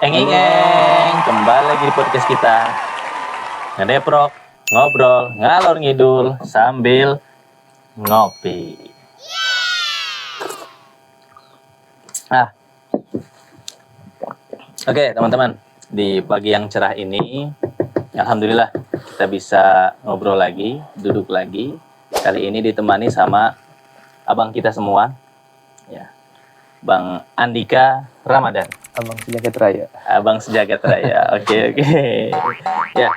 Eng, kembali lagi di podcast kita. Ngedeprok, ngobrol, ngalor ngidul sambil ngopi. Oke, teman-teman, di pagi yang cerah ini, alhamdulillah kita bisa ngobrol lagi, duduk lagi. Kali ini ditemani sama abang kita semua, ya, Bang Andika Ramadan. Abang Sejagat Raya. Abang Sejagat Raya. Oke. Ya,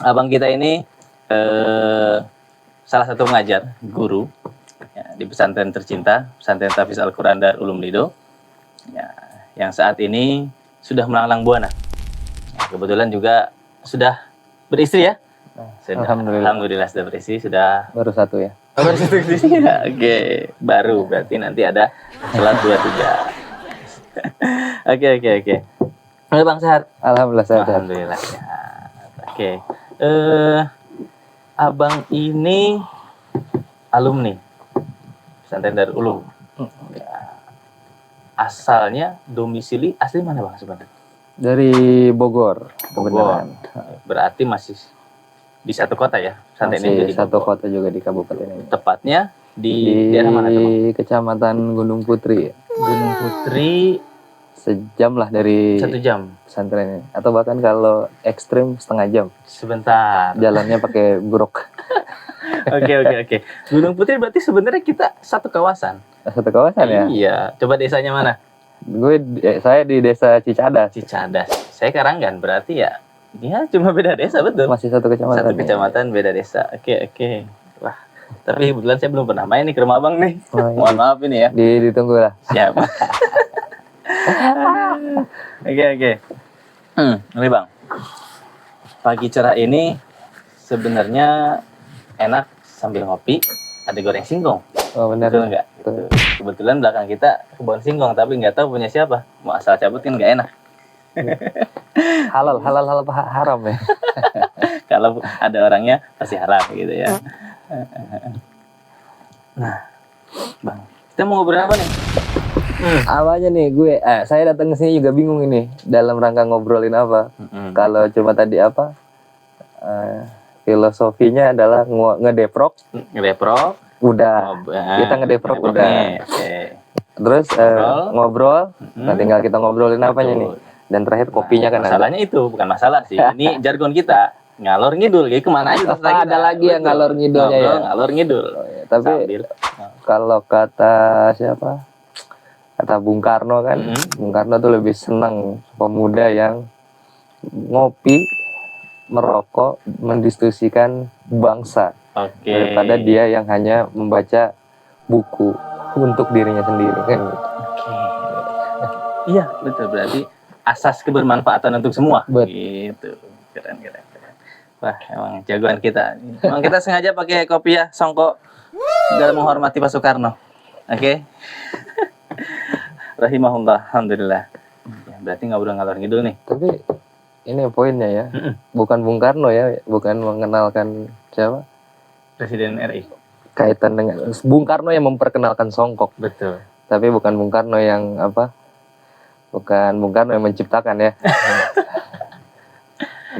abang kita ini salah satu pengajar, guru ya, di pesantren tercinta, pesantren Tahfiz Al-Quran Darul Ulum Lido. Ya, yang saat ini sudah melanglang buana. Ya, kebetulan juga sudah beristri ya. Sudah, Alhamdulillah sudah beristri, sudah Baru satu ya. baru satu istri. Oke, baru berarti nanti ada selat 2-3. Oke. Halo Bang, sehat? Alhamdulillah sehat. Alhamdulillah sehat. Oke. Abang ini alumni pesantren Darul Ulum. Ya. Asalnya domisili asli mana Bang sebenarnya? Dari Bogor. Bogor. Berarti masih di satu kota ya? Pesantren ini Masih di satu Bogor. kota juga di kabupaten ini. Tepatnya di daerah mana tuh Bang? Di Kecamatan Gunung Putri. Gunung Putri. Sejam lah dari 1 jam. pesantren ini. Atau bahkan kalau ekstrim setengah jam. Sebentar. Jalannya pakai buruk. Oke. Gunung Putri berarti sebenarnya kita satu kawasan. Satu kawasan ya. Iya. Coba desanya mana? Saya di desa Cicadas. Cicadas. Saya Karanggan. Berarti ya cuma beda desa betul. Masih satu kecamatan. Satu kecamatan beda desa. Oke. Wah. Tapi kebetulan saya belum pernah main nih ke rumah abang nih. Oh, iya. Mohon maaf ini ya. Ditunggu lah. Siap. Oke. Ini Bang. Pagi cerah ini sebenarnya enak sambil ngopi, ada goreng singkong. Oh benar. Betul nggak? Betul. Kebetulan belakang kita kebun singkong, tapi nggak tahu punya siapa. Mau asal cabut kan nggak enak. Halal apa haram ya? Kalau ada orangnya pasti halal gitu ya. Nah, Bang, kita mau ngobrol apa nih? Awalnya nih saya datang ke sini juga bingung ini dalam rangka ngobrolin apa. Kalau cuma tadi apa filosofinya adalah ngedeprok. Ngedeprok. Udah. Kita ngedeprok udah. Oke. Terus ngobrol. Nah tinggal kita ngobrolin apanya nih. Dan terakhir kopinya kan ada. Masalahnya itu bukan masalah sih. Ini jargon kita. Ngalor ngidul. Jadi kemana aja terserah kita. Ada lagi yang ngalor ngidulnya ya. Ngalor ngidul. Oh, ya. Tapi sambil. Kalau kata siapa? Kata Bung Karno kan, Bung Karno tuh lebih senang pemuda yang ngopi, merokok, mendiskusikan bangsa daripada dia yang hanya membaca buku untuk dirinya sendiri kan. Iya betul, berarti asas kebermanfaatan untuk semua. Gitu, keren. Wah emang jagoan kita. Emang kita sengaja pakai kopi ya songkok dalam menghormati Pak Soekarno. Oke. Rahimahullah, alhamdulillah. Ya, berarti nggak udah ngalor ngidul nih. Tapi ini poinnya ya, bukan Bung Karno ya, bukan mengenalkan siapa? Presiden RI. Kaitan dengan Bung Karno yang memperkenalkan songkok. Betul. Tapi bukan Bung Karno yang apa? Bukan Bung Karno yang menciptakan ya.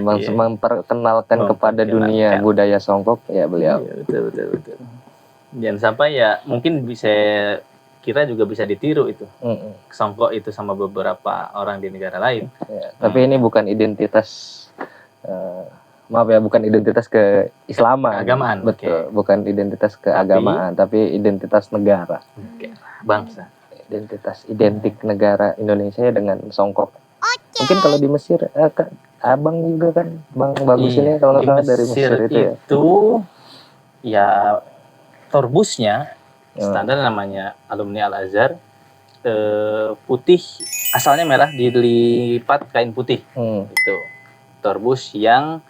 Memperkenalkan kepada dunia budaya songkok ya beliau. Iya, betul. Jangan sampai ya mungkin kita juga bisa ditiru itu. Songkok itu sama beberapa orang di negara lain. Ya, tapi ini bukan identitas bukan identitas keislaman. Keagamaan. Betul, bukan identitas keagamaan, tapi identitas negara. Bangsa. Identik negara Indonesia dengan songkok. Mungkin kalau di Mesir abang juga kan Bang Bagus ini kalau nggak salah dari Mesir itu ya. Ya torbusnya standar namanya alumni Al-Azhar, putih, asalnya merah dilipat kain putih. Itu torbus yang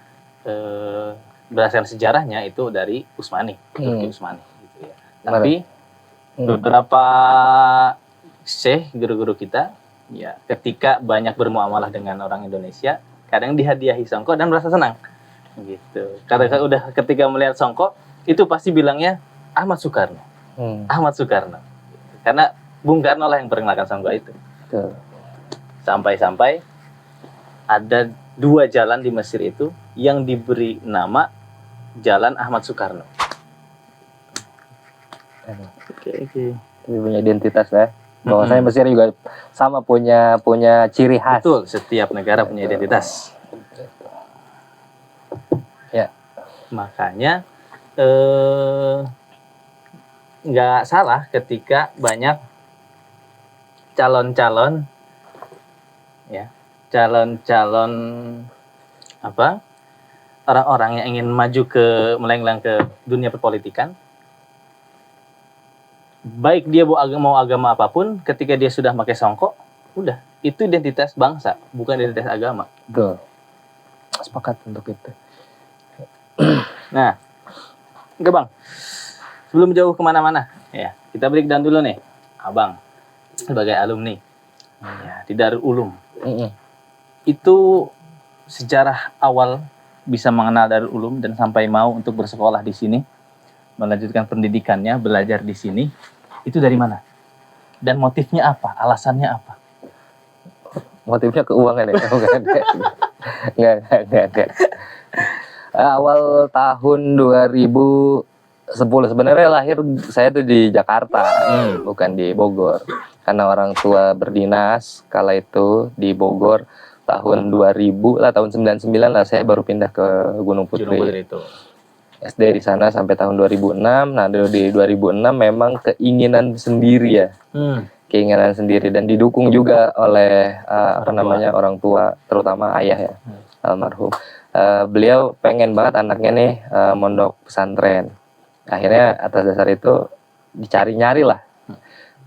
berdasarkan sejarahnya itu dari Utsmani, Turki Utsmani gitu ya. Tapi beberapa syekh guru-guru kita ya ketika banyak bermuamalah dengan orang Indonesia kadang dihadiahi songkok dan merasa senang gitu. Karena udah ketika melihat songkok itu pasti bilangnya Ahmad Soekarno. Ahmad Soekarno. Karena Bung Karno lah yang perkenalkan songkok itu. Sampai-sampai ada 2 jalan di Mesir itu yang diberi nama Jalan Ahmad Soekarno. Oke. Tapi punya identitas ya. Bahwasanya Mesir juga sama punya ciri khas. Betul, setiap negara punya identitas. Ya. Makanya nggak salah ketika banyak calon-calon orang-orang yang ingin maju melenggang ke dunia perpolitikan, baik dia mau agama apapun, ketika dia sudah pakai songkok, udah itu identitas bangsa, bukan identitas agama. Betul. Sepakat untuk itu. Nah, enggak Bang, sebelum jauh kemana-mana, ya kita break down dulu nih, Abang sebagai alumni ya, di Darul Ulum. Itu sejarah awal bisa mengenal Darul Ulum dan sampai mau untuk bersekolah di sini, melanjutkan pendidikannya, belajar di sini, itu dari mana? Dan motifnya apa? Alasannya apa? Motifnya keuangan ya? Enggak. Awal tahun 2010 sebenarnya lahir saya tuh di Jakarta, bukan di Bogor. Karena orang tua berdinas kala itu di Bogor. Tahun 2000 lah, tahun 99 lah saya baru pindah ke Gunung Putri. Itu. SD di sana sampai tahun 2006. Nah, di 2006 memang keinginan sendiri ya. Keinginan sendiri dan didukung juga oleh orang tua, terutama ayah ya, almarhum. Beliau pengen banget anaknya nih mondok pesantren. Akhirnya atas dasar itu dicari-nyari lah.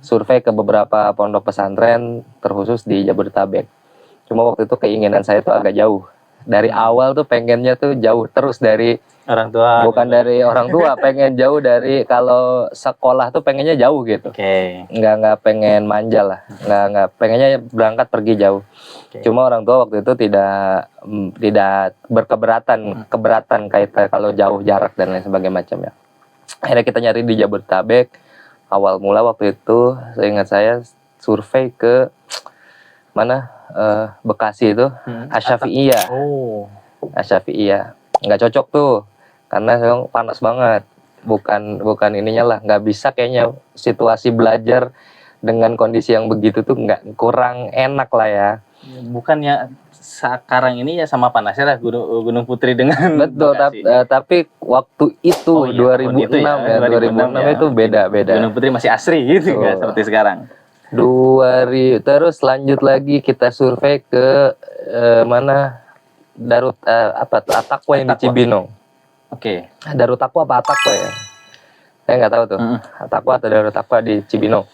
Survei ke beberapa pondok pesantren terkhusus di Jabodetabek. Cuma waktu itu keinginan saya tuh agak jauh. Dari awal tuh pengennya tuh jauh terus dari orang tua. Bukan dari orang tua, pengen jauh dari kalau sekolah tuh pengennya jauh gitu. Nggak pengen manja lah. Nggak pengennya berangkat pergi jauh. Cuma orang tua waktu itu tidak keberatan kaitan kalau jauh jarak dan lain sebagainya macam ya. Akhirnya kita nyari di Jabodetabek. Awal mula waktu itu seingat saya survei ke mana Bekasi itu Asy-Syafi'iyah. Asy-Syafi'iyah nggak cocok tuh karena panas banget, bukan ininya lah, nggak bisa kayaknya situasi belajar dengan kondisi yang begitu tuh nggak, kurang enak lah ya. Bukannya sekarang ini ya sama panasnya lah Gunung Putri dengan betul, tapi waktu itu 2006 itu beda. Gunung Putri masih asri gitu nggak seperti sekarang. Terus lanjut lagi kita survei ke mana Darut At-Taqwa yang di Cibinong. Darut Taqwa apa At-Taqwa ya? Saya nggak tahu tuh. At-Taqwa atau Darut Taqwa di Cibinong.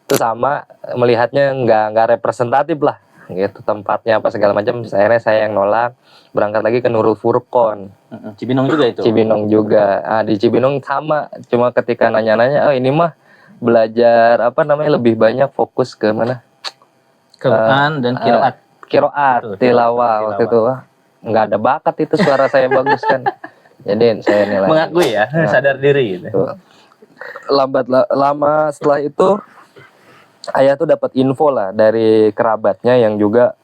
Itu sama, melihatnya nggak representatif lah. Gitu tempatnya apa segala macam. Akhirnya saya yang nolak. Berangkat lagi ke Nurul Furqon. Cibinong juga itu. Cibinong juga. Di Cibinong sama. Cuma ketika nanya-nanya, ini mah belajar lebih banyak fokus ke mana? Quran dan Qiraat, tilawah waktu itu. Nggak ada bakat itu, suara saya bagus kan. Jadi saya nilai. Mengakui ya, sadar diri gitu. Lama setelah itu ayah tuh dapat info lah dari kerabatnya yang juga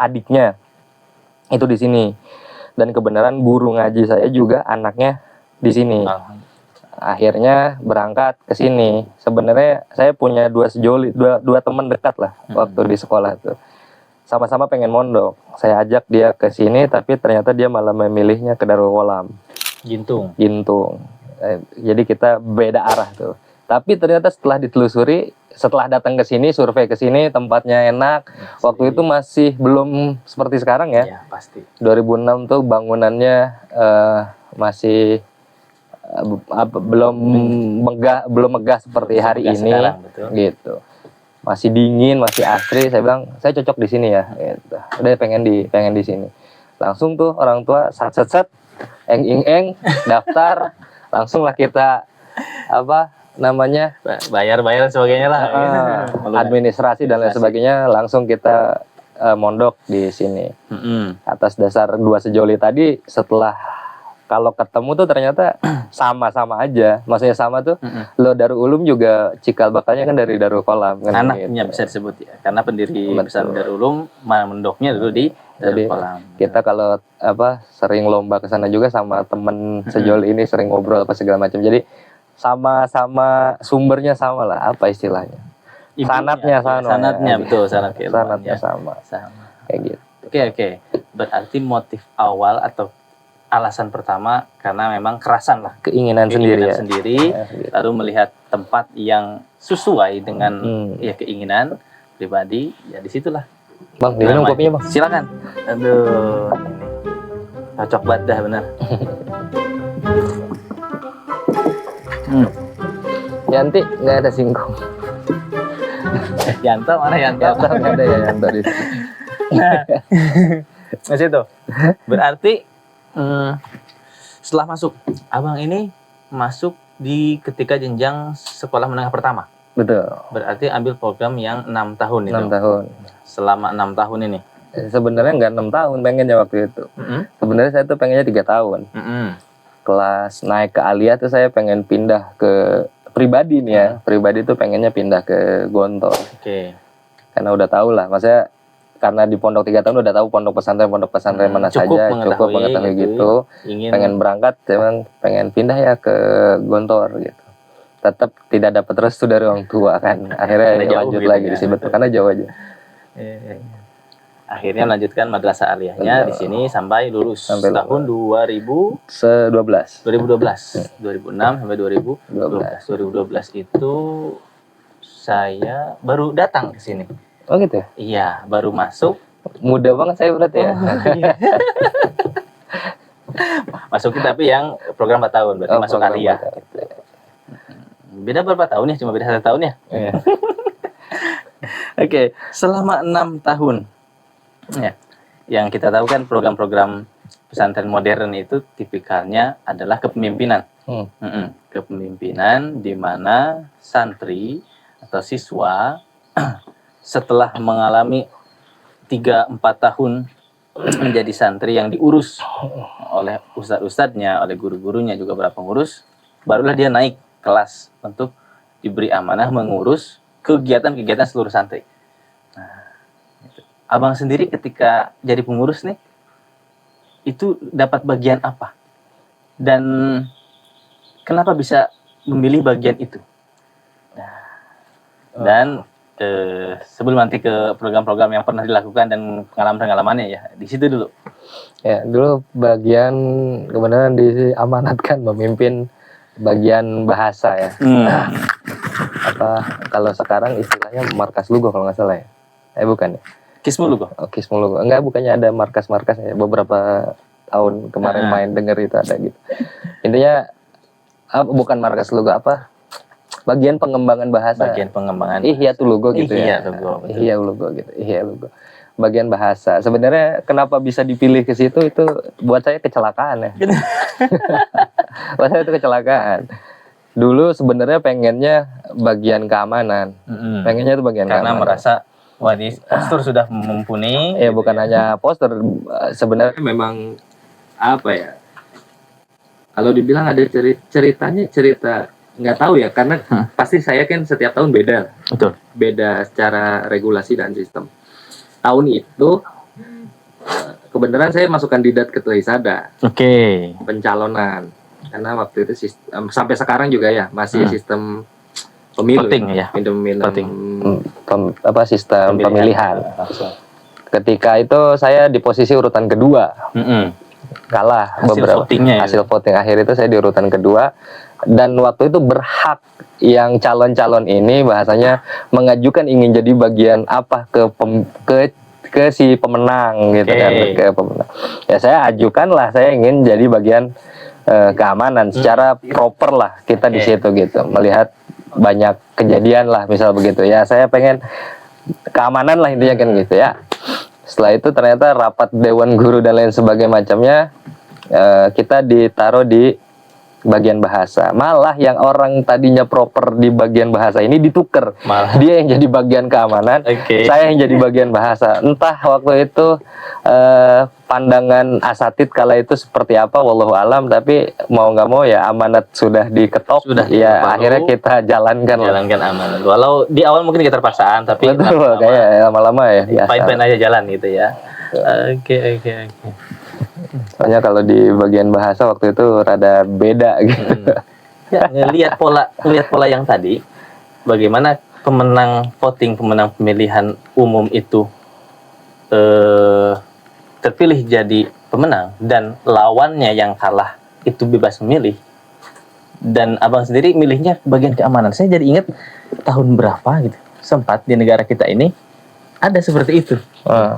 adiknya itu di sini. Dan kebenaran guru ngaji saya juga anaknya di sini. Akhirnya berangkat ke sini. Sebenarnya saya punya dua teman dekat lah waktu di sekolah tuh. Sama-sama pengen mondok. Saya ajak dia ke sini, tapi ternyata dia malah memilihnya ke Darul Gholam. Gintung. Jadi kita beda arah tuh. Tapi ternyata setelah ditelusuri, setelah datang ke sini, survei ke sini, tempatnya enak. Waktu itu masih belum seperti sekarang ya. Iya, pasti. 2006 tuh bangunannya masih belum megah seperti hari ini sekarang, gitu. Masih dingin, masih asri. Saya bilang saya cocok di sini ya, gitu. Udah pengen di sini. Langsung tuh orang tua set eng daftar, langsung lah kita bayar sebagainya lah, administrasi dan lain sebagainya, langsung kita mondok di sini. Atas dasar 2 sejoli tadi, setelah kalau ketemu tuh ternyata sama-sama aja. Maksudnya sama tuh, lo Darul Ulum juga cikal bakalnya kan dari Darul Kolam kan. Anaknya bisa disebut ya, karena pendiri pesantren Darul Ulum mendoknya dulu di Darul Kolam. Kita kalau sering lomba ke sana juga sama temen sejol ini, sering ngobrol apa segala macam. Jadi sama-sama sumbernya sama lah, apa istilahnya? Sanatnya betul, sanatnya sama. Kayak gitu. Oke. Berarti motif awal atau alasan pertama karena memang kerasan lah, keinginan sendiri, lalu melihat tempat yang sesuai dengan keinginan pribadi, ya disitulah. Bang, diminum kopinya bang. Silakan. Aduh, cocok banget dah benar. Yanti nggak ada singkong. Yanto mana Yanto? Yanto nggak ada ya, Yanto di sini. Nah situ. Berarti setelah masuk, abang ini masuk di ketika jenjang sekolah menengah pertama. Betul. Berarti ambil program yang 6 tahun itu. 6 tahun. Selama 6 tahun ini. Sebenarnya nggak 6 tahun pengennya waktu itu. Sebenarnya saya tuh pengennya 3 tahun. Kelas naik ke Alia tuh saya pengen pindah ke pribadi nih ya. Pribadi tuh pengennya pindah ke Gontor. Oke. Karena udah tahu lah, maksudnya karena di pondok 3 tahun udah tahu pondok pesantren mana saja, cukup mengetahui gitu. Pengen berangkat, emang pengen pindah ya ke Gontor gitu. Tetap tidak dapat restu dari orang tua kan. Akhirnya lanjut gitu lagi di sini, betul, karena jauh aja. Akhirnya melanjutkan madrasah aliyahnya di sini sampai lulus tahun 2012 sampai 2012 itu saya baru datang ke sini. Oh gitu ya? Iya, baru masuk. Muda banget saya berarti ya. Masuk tapi yang program 4 tahun, berarti masuk aliyah. Beda berapa tahun ya? Cuma beda 1 tahun ya? Iya. Oke, selama 6 tahun ya, yang kita tahu kan program-program pesantren modern itu tipikalnya adalah kepemimpinan. Kepemimpinan di mana santri atau siswa setelah mengalami 3-4 tahun menjadi santri yang diurus oleh ustadz-ustadznya, oleh guru-gurunya, juga para pengurus, barulah dia naik kelas untuk diberi amanah mengurus kegiatan-kegiatan seluruh santri. Nah, abang sendiri ketika jadi pengurus nih, itu dapat bagian apa? Dan kenapa bisa memilih bagian itu? Dan sebelum nanti ke program-program yang pernah dilakukan dan pengalaman-pengalamannya ya, di situ dulu. Ya, dulu bagian kebenaran diamanatkan memimpin bagian bahasa ya. Kalau sekarang istilahnya markas lugo kalau nggak salah ya. Bukan ya? Kismu lugo. Oh, Kismu lugo. Enggak, bukannya ada markas-markas ya. Beberapa tahun kemarin main denger itu ada gitu. Intinya bukan markas lugo, bagian pengembangan bahasa. Bagian pengembangan. Ihya tuh logo gitu ya. Ihya logo gitu. Ihya logo. Bagian bahasa. Sebenarnya kenapa bisa dipilih ke situ itu buat saya kecelakaan ya. Buat saya itu kecelakaan. Dulu sebenarnya pengennya bagian keamanan. Pengennya itu bagian karena keamanan. Merasa wah ini postur sudah mumpuni. Ya bukan hanya postur, sebenarnya memang kalau dibilang ada ceritanya nggak tahu ya, karena pasti saya kan setiap tahun beda. Betul. Beda secara regulasi dan sistem. Tahun itu kebenaran saya masuk kandidat ketua Hisada. Oke. Pencalonan. Karena waktu itu sampai sekarang juga ya masih sistem pemilu. Sistem pemilihan. Ketika itu saya di posisi urutan kedua. Kalah hasil voting akhir itu saya di urutan kedua. Dan waktu itu berhak yang calon-calon ini bahasanya mengajukan ingin jadi bagian ke si pemenang gitu kan, ke pemenang. Ya saya ajukanlah, saya ingin jadi bagian keamanan secara proper lah kita di situ gitu. Melihat banyak kejadian lah misal begitu. Ya saya pengen keamanan lah intinya kan gitu ya. Setelah itu ternyata rapat dewan guru dan lain sebagainya macamnya, kita ditaruh di bagian bahasa. Malah yang orang tadinya proper di bagian bahasa ini dituker. Malah. Dia yang jadi bagian keamanan, saya yang jadi bagian bahasa. Entah waktu itu pandangan asatid kala itu seperti apa, wallahu alam. Tapi mau nggak mau ya amanat sudah diketok. Sudah ya akhirnya kita jalankan amanat. Walau di awal mungkin keterpaksaan, tapi betul, kayak lama-lama ya. Fine aja jalan gitu ya. Oke. Soalnya kalau di bagian bahasa waktu itu rada beda gitu. Ya, ngelihat pola yang tadi, bagaimana pemenang pemilihan umum itu terpilih jadi pemenang dan lawannya yang kalah itu bebas memilih. Dan abang sendiri milihnya bagian keamanan. Saya jadi ingat tahun berapa gitu, sempat di negara kita ini ada seperti itu.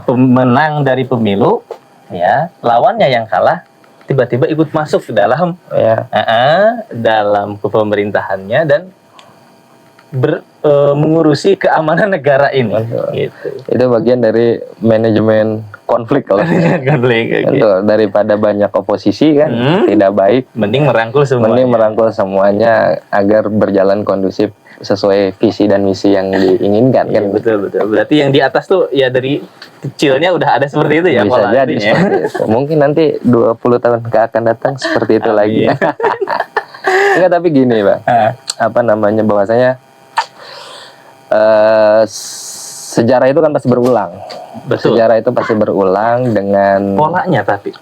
Pemenang dari pemilu, ya, lawannya yang kalah tiba-tiba ikut masuk ke dalam dalam pemerintahannya dan mengurusi keamanan negara ini. Gitu. Itu bagian dari manajemen konflik kalau Betul, daripada banyak oposisi kan tidak baik. Mending merangkul semuanya agar berjalan kondusif sesuai visi dan misi yang diinginkan kan. Betul. Berarti yang di atas tuh ya dari kecilnya udah ada seperti itu ya. Bisa jadi seperti itu. Mungkin nanti 20 tahun akan datang seperti itu lagi. Enggak, tapi gini Bang. Bahwasanya sejarah itu kan pasti berulang. Betul. Sejarah itu pasti berulang dengan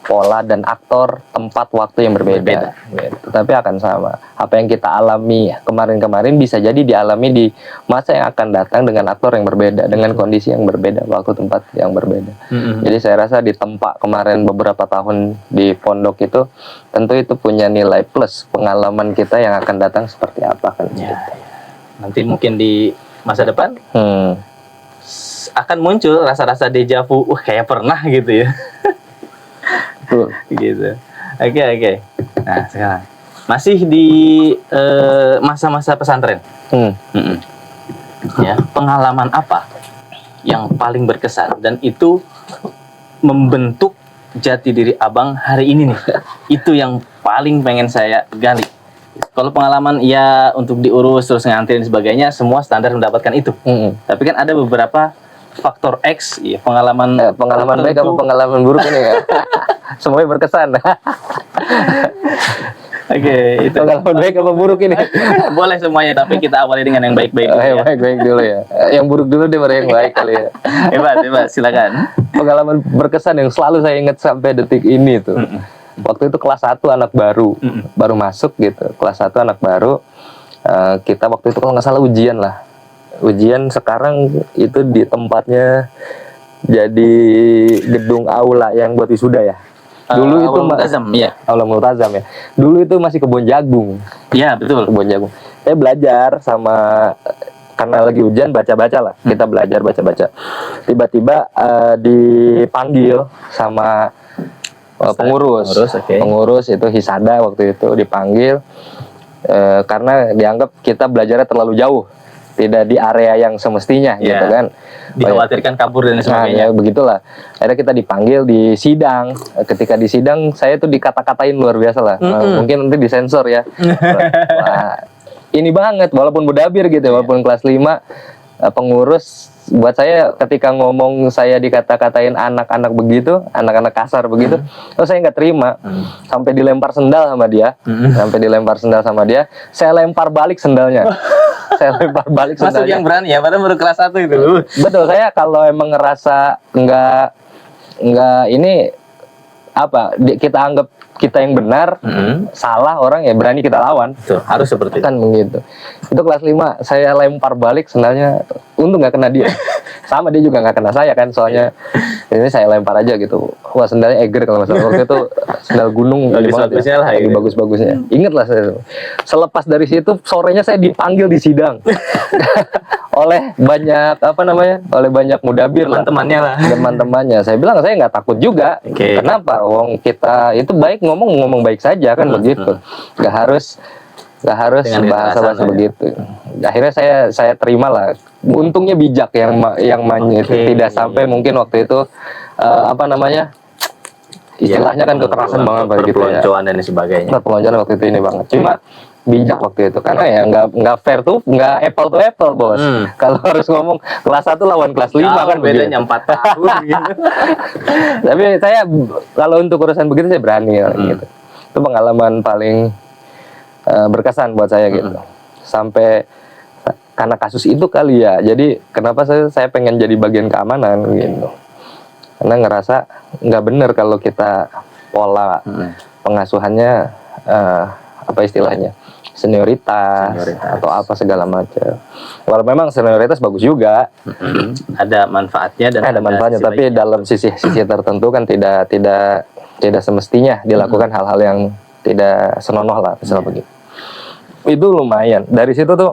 pola dan aktor, tempat, waktu yang berbeda. Gitu. Tapi akan sama. Apa yang kita alami kemarin-kemarin bisa jadi dialami di masa yang akan datang dengan aktor yang berbeda, dengan kondisi yang berbeda, waktu, tempat yang berbeda. Jadi saya rasa di tempat kemarin beberapa tahun di pondok itu tentu itu punya nilai plus pengalaman kita yang akan datang seperti apa kan. Ya. Nanti mungkin di masa depan akan muncul rasa-rasa deja vu, kayak pernah gitu ya. Gitu. Oke. Nah, sekarang masih di masa-masa pesantren. Ya, pengalaman apa yang paling berkesan dan itu membentuk jati diri abang hari ini nih? Itu yang paling pengen saya gali. Kalau pengalaman ya untuk diurus terus nganterin sebagainya, semua standar mendapatkan itu. Tapi kan ada beberapa faktor X, ya, pengalaman baik apa pengalaman buruk ini ya. Semuanya berkesan. Oke, itu pengalaman baik apa buruk ini? Boleh semuanya, tapi kita awali dengan yang baik-baik. Baik-baik dulu ya. Yang buruk dulu deh, baru yang baik kali ya. Hebat, silakan. Pengalaman berkesan yang selalu saya ingat sampai detik ini tuh. Waktu itu kelas 1 anak baru, baru masuk gitu. Kelas 1 anak baru, kita waktu itu kalau nggak salah ujian lah. Ujian sekarang itu di tempatnya jadi gedung aula yang buat wisuda ya. Dulu itu Aula Multazam ya. Dulu itu masih kebun jagung. Iya, betul. Kebun jagung. Saya belajar sama karena lagi ujian baca-baca lah. Kita belajar baca-baca. Tiba-tiba dipanggil sama pengurus itu Hisada waktu itu dipanggil karena dianggap kita belajarnya terlalu jauh, tidak di area yang semestinya gitu kan, dikhawatirkan kabur dan sebagainya. Begitulah, akhirnya kita dipanggil di sidang. Ketika di sidang saya tuh dikata-katain luar biasa lah. Mungkin nanti disensor ya. Wah, ini banget walaupun Budabir gitu, walaupun kelas 5 pengurus. Buat saya ketika ngomong saya dikata-katain anak-anak begitu, anak-anak kasar begitu, terus saya nggak terima, sampai dilempar sendal sama dia, saya lempar balik sendalnya. Masuk yang berani ya, padahal baru kelas 1 itu. Betul, saya kalau emang ngerasa nggak ini kita anggap kita yang benar, salah orang ya berani kita lawan. Betul, harus seperti itu. Kan begitu. Itu kelas 5, saya lempar balik sendalnya, untung nggak kena dia. Sama dia juga nggak kena saya kan, soalnya ini saya lempar aja gitu. Wah, sendalnya Eger kalau masalah waktu itu, sendal gunung lagi bagus-bagusnya. Ingat lah saya. Selepas dari situ sorenya saya dipanggil di sidang. oleh banyak mudabir lah, teman-temannya. Saya bilang saya nggak takut juga. Kenapa? Wong kita itu baik ngomong baik saja kan begitu. Nggak harus bahasa begitu. Akhirnya saya terima lah. Untungnya bijak yang itu tidak sampai mungkin waktu itu istilahnya kan kekerasan banget pada gitu ya. Perpeloncoan dan sebagainya. Perpeloncoan waktu itu ini banget. Cuma bijak waktu itu karena ya nggak fair tuh, nggak apple to apple bos. Kalau harus ngomong kelas 1 lawan kelas 5 kan bedanya 4 tahun gitu. Tapi saya kalau untuk urusan begitu saya berani gitu. Itu pengalaman paling berkesan buat saya gitu. Sampai karena kasus itu kali ya. Jadi kenapa saya pengen jadi bagian keamanan gitu. Karena ngerasa nggak bener kalau kita pola pengasuhannya apa istilahnya senioritas atau apa segala macam. Walau memang senioritas bagus juga, ada manfaatnya dan ada manfaatnya, tapi dalam sisi tertentu kan tidak semestinya dilakukan hal-hal yang tidak senonoh lah, misalnya begitu. Itu lumayan. Dari situ tuh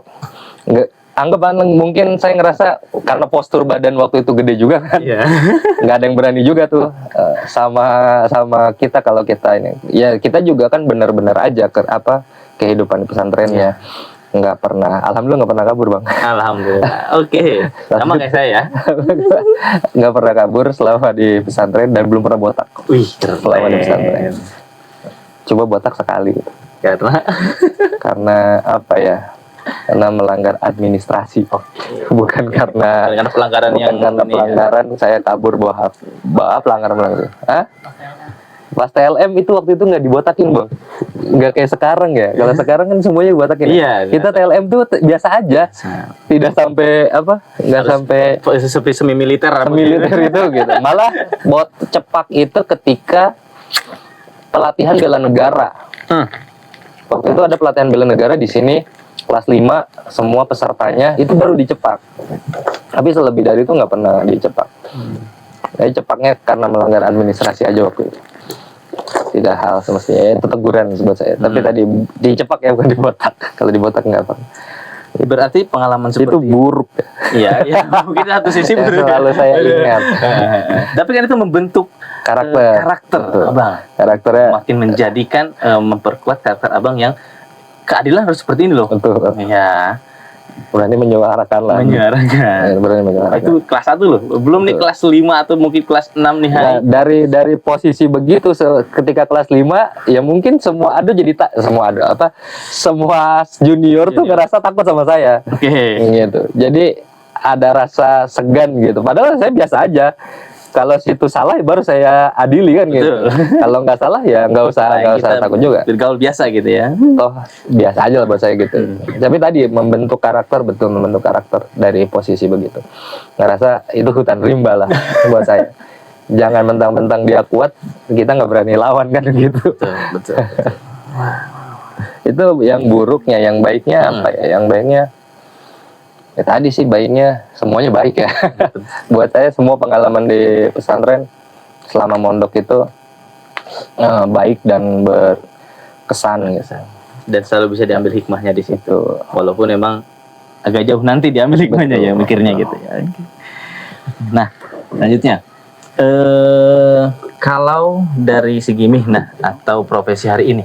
mungkin saya ngerasa karena postur badan waktu itu gede juga kan, nggak ada yang berani juga tuh sama kita kalau kita ini. Ya kita juga kan benar-benar aja kehidupan pesantrennya. Nggak pernah, alhamdulillah nggak pernah kabur bang. Alhamdulillah. Oke. Sama kayak saya. Nggak pernah kabur selama di pesantren dan belum pernah botak. Wih, selama di pesantren. Coba botak sekali. Karena apa ya? Karena melanggar administrasi. Bukan karena pelanggaran saya kabur bawa pelanggaran. Hah? Pas TLM itu waktu itu nggak dibotakin bang, nggak kayak sekarang ya. Kalau sekarang kan semuanya dibotakin. Iya. Kita TLM tuh biasa aja, tidak sampai nggak sampai semi militer. Itu gitu. Malah cepak itu ketika pelatihan bela negara. Waktu itu ada pelatihan bela negara di sini kelas 5, semua pesertanya itu baru dicepak. Tapi selebih dari itu nggak pernah dicepak. Jadi cepaknya karena melanggar administrasi aja waktu itu. Tidak hal semestinya, itu teguran buat saya. Tapi tadi dicepak ya, bukan dibotak. Kalau dibotak nggak apa. Berarti pengalaman seperti itu buruk. Iya, mungkin satu sisi buruk. Selalu saya ingat. Tapi kan itu membentuk karakter abang. Karakternya makin menjadikan memperkuat karakter abang yang keadilan harus seperti ini loh. Betul. Ya. Berani menyuarakan lah. Berani menyuarakan. Itu kelas 1 loh. Belum nih kelas 5 atau mungkin kelas 6 nih. Nah, dari posisi begitu ketika kelas 5 ya mungkin semua junior tuh ngerasa takut sama saya. Gitu. Jadi ada rasa segan gitu. Padahal saya biasa aja. Kalau situ salah baru saya adili kan gitu. Kalau nggak salah ya nggak usah takut juga. Bergaul biasa gitu ya. Toh biasa aja lah buat saya gitu. Tapi tadi membentuk karakter dari posisi begitu. Ngerasa itu hutan rimba lah buat saya. Jangan mentang-mentang dia kuat, kita nggak berani lawan kan gitu. Betul. Itu yang buruknya, yang baiknya apa ya? Yang baiknya ya tadi sih baiknya semuanya baik ya. Buat saya semua pengalaman di pesantren selama mondok itu baik dan berkesan gitu. Dan selalu bisa diambil hikmahnya di situ. Walaupun emang agak jauh nanti diambil hikmahnya ya, mikirnya gitu ya. Nah, selanjutnya kalau dari segi mihnah atau profesi hari ini,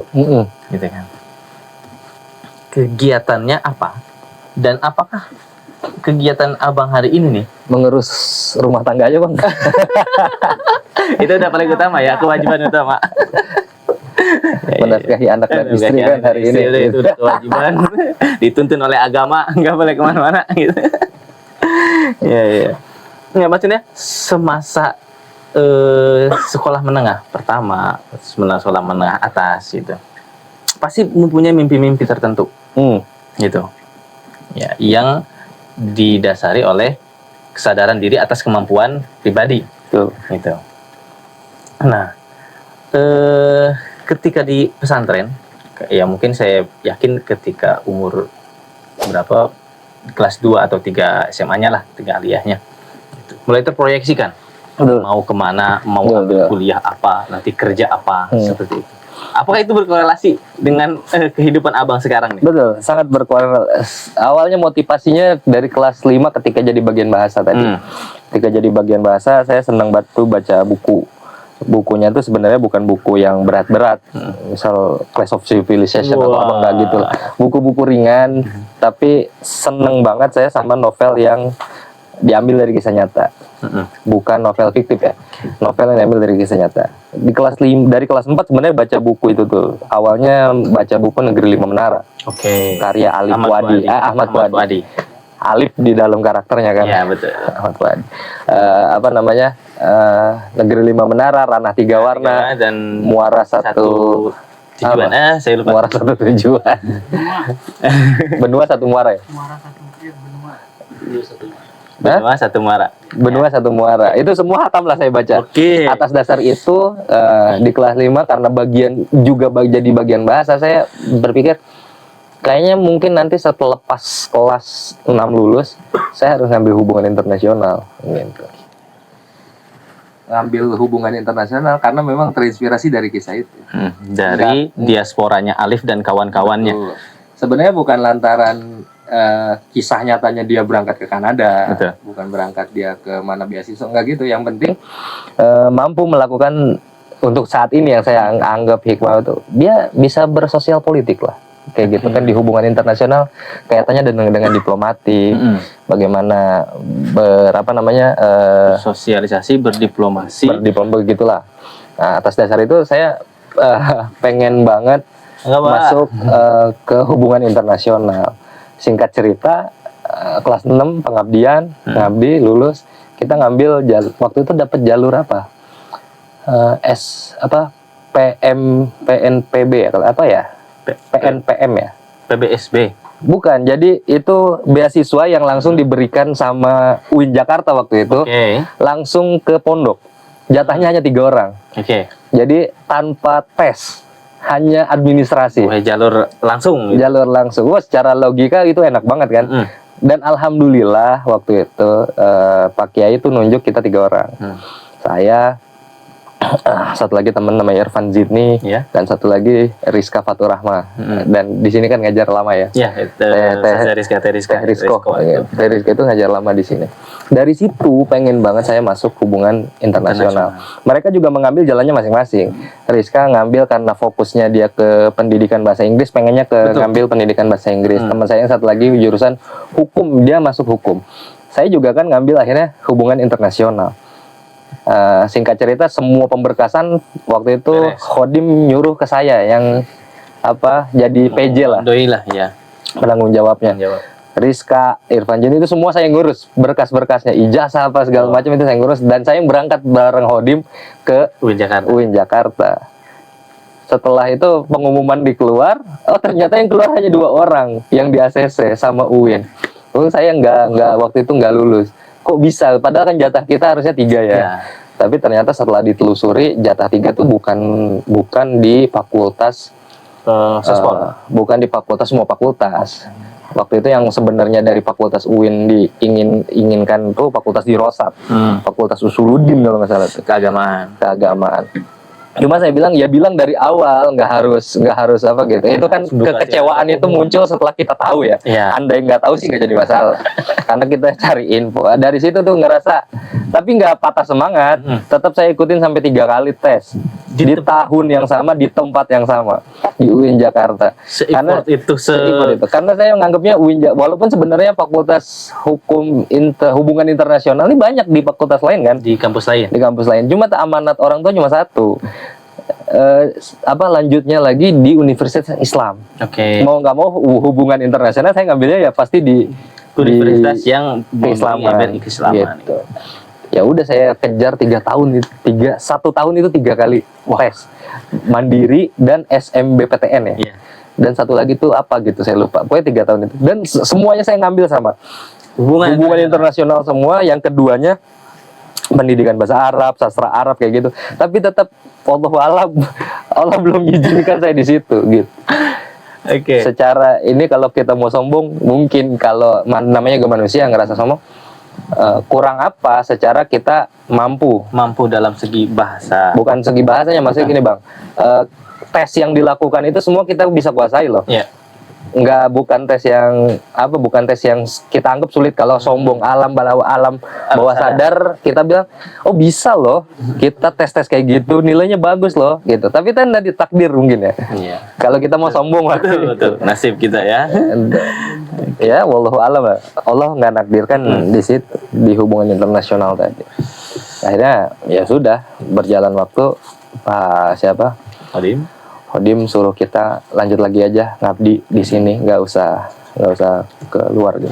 gitu kan, kegiatannya apa? Dan apakah kegiatan abang hari ini nih mengurus rumah tangga aja bang? Itu udah paling utama ya, kewajiban utama. Menafkahi anak dan istri kan hari ini. Itu udah kewajiban, dituntun oleh agama, nggak boleh kemana-mana gitu. Ya, maksudnya semasa sekolah menengah pertama, sekolah menengah atas gitu, pasti mempunyai mimpi-mimpi tertentu, gitu. Ya, yang didasari oleh kesadaran diri atas kemampuan pribadi, gitu. Nah, ketika di pesantren, ya mungkin saya yakin ketika umur berapa, kelas 2 atau 3 SMA-nya lah, 3 aliyahnya, gitu. Mulai terproyeksikan, mau kemana, mau kuliah apa, nanti kerja apa, seperti itu. Apakah itu berkorelasi dengan kehidupan abang sekarang nih? Betul, sangat berkorelasi. Awalnya motivasinya dari kelas 5 ketika jadi bagian bahasa tadi. Ketika jadi bagian bahasa, saya senang banget tuh baca buku. Bukunya tuh sebenarnya bukan buku yang berat-berat. Misal Clash of Civilization atau apa enggak gitu. Buku-buku ringan, tapi seneng banget saya sama novel yang diambil dari kisah nyata. Bukan novel fiktif ya. Novel yang diambil dari kisah nyata. Dari kelas 4 sebenarnya baca buku itu tuh. Awalnya baca buku Negeri Lima Menara. Oke. Karya Ahmad Fuadi. Alif di dalam karakternya kan. Iya, betul. Ahmad Fuadi. Negeri Lima Menara, Ranah Tiga Warna, dan Muara Satu tujuan. Saya lupa. Muara Satu Tujuan. Benua Satu Muara ya? Benua Satu Muara. Benua Satu Muara. Itu semua hatam lah saya baca. Oke. Atas dasar itu di kelas 5 karena jadi bagian bahasa, saya berpikir kayaknya mungkin nanti setelah pas kelas 6 lulus saya harus ngambil hubungan internasional gitu. Ngambil hubungan internasional karena memang terinspirasi dari kisah itu. Dari diasporanya Alif dan kawan-kawannya. Betul. Sebenarnya bukan lantaran kisah nyatanya dia berangkat ke Kanada. Betul. Bukan berangkat dia ke mana beasiswa, enggak gitu. Yang penting mampu melakukan, untuk saat ini yang saya anggap hikmah itu, dia bisa bersosial politik lah. Kayak gitu kan, di hubungan internasional kaitannya dengan diplomatik, bagaimana sosialisasi, berdiplomasi begitulah. Nah, atas dasar itu saya pengen banget masuk ke hubungan internasional. Singkat cerita, kelas 6 pengabdian, ngabdi, lulus, kita ngambil waktu itu dapat jalur apa? PNPB ya, apa ya? PNPM ya? PBSB. Bukan, jadi itu beasiswa yang langsung diberikan sama UIN Jakarta waktu itu, langsung ke pondok. Jatahnya hanya 3 orang. Jadi tanpa tes, hanya administrasi. Jalur langsung. Jalur langsung. Wah, secara logika itu enak banget kan. Dan alhamdulillah waktu itu Pak Kiai itu nunjuk kita 3 orang. Saya, satu lagi teman namanya Irfan Zidni, dan satu lagi Rizka Fatur Rahma. Dan di sini kan ngajar lama ya. Rizka itu ngajar lama di sini. Dari situ pengen banget saya masuk hubungan internasional. Mereka juga mengambil jalannya masing-masing. Rizka ngambil karena fokusnya dia ke pendidikan bahasa Inggris, pengennya ngambil pendidikan bahasa Inggris. Teman saya yang satu lagi jurusan hukum, dia masuk hukum. Saya juga kan ngambil akhirnya hubungan internasional. Singkat cerita, semua pemberkasan waktu itu Khodim nyuruh ke saya yang jadi PJ lah. Doi lah ya. Penanggung jawabnya. Rizka, Irfan Jin itu semua saya ngurus, berkas-berkasnya, ijazah apa segala macam itu saya ngurus, dan saya yang berangkat bareng Khodim ke UIN Jakarta. Setelah itu pengumuman dikeluar, ternyata yang keluar hanya 2 orang yang di ACC sama UIN. Saya nggak waktu itu nggak lulus. Kok bisa? Padahal kan jatah kita harusnya 3 ya. Tapi ternyata setelah ditelusuri, jatah 3 itu bukan di fakultas bukan di fakultas, semua fakultas. Waktu itu yang sebenarnya dari fakultas UIN diinginkan tuh fakultas Dirosat, fakultas Usuluddin kalau nggak salah, keagamaan. Cuma saya bilang dari awal nggak harus apa gitu. Itu kan kekecewaan itu muncul setelah kita tahu ya. Andai nggak tahu sih nggak jadi masalah. Karena kita cari info. Dari situ tuh ngerasa, tapi nggak patah semangat. Tetap saya ikutin sampai 3 kali tes di tahun yang sama, di tempat yang sama, di UIN Jakarta. Karena itu. Karena saya menganggapnya walaupun sebenarnya fakultas hubungan internasional ini banyak di fakultas lain kan, di kampus lain. Cuma amanat orang tua cuma satu. Lanjutnya lagi di Universitas Islam. Mau nggak mau hubungan internasional saya ngambilnya ya pasti di universitas yang keislaman gitu. Ya udah saya kejar 3 tahun itu, 1 tahun itu 3 kali tes mandiri dan SMBPTN ya. Dan satu lagi tuh apa gitu saya lupa. Pokoknya 3 tahun itu. Dan semuanya saya ngambil sama hubungan internasional semua. Yang keduanya pendidikan bahasa Arab, sastra Arab kayak gitu. Tapi tetap Allah belum izinkan saya di situ gitu. Secara ini kalau kita mau sombong, mungkin kalau namanya juga manusia ngerasa sombong, kurang apa secara kita mampu dalam segi bahasa. Bukan segi bahasanya, maksudnya gini Bang. Tes yang dilakukan itu semua kita bisa kuasai loh. Bukan tes yang kita anggap sulit. Kalau sombong bawah sadar kita bilang, oh bisa loh kita tes kayak gitu, nilainya bagus loh gitu. Tapi kan dari takdir mungkin ya. Kalau kita mau sombong betul. Nasib kita ya. Ya wallahu alam, Allah nggak nakdirkan di situ. di hubungan internasional tadi. Akhirnya ya sudah, berjalan waktu Pak Hodim suruh kita lanjut lagi aja ngabdi di sini, nggak usah keluar gitu.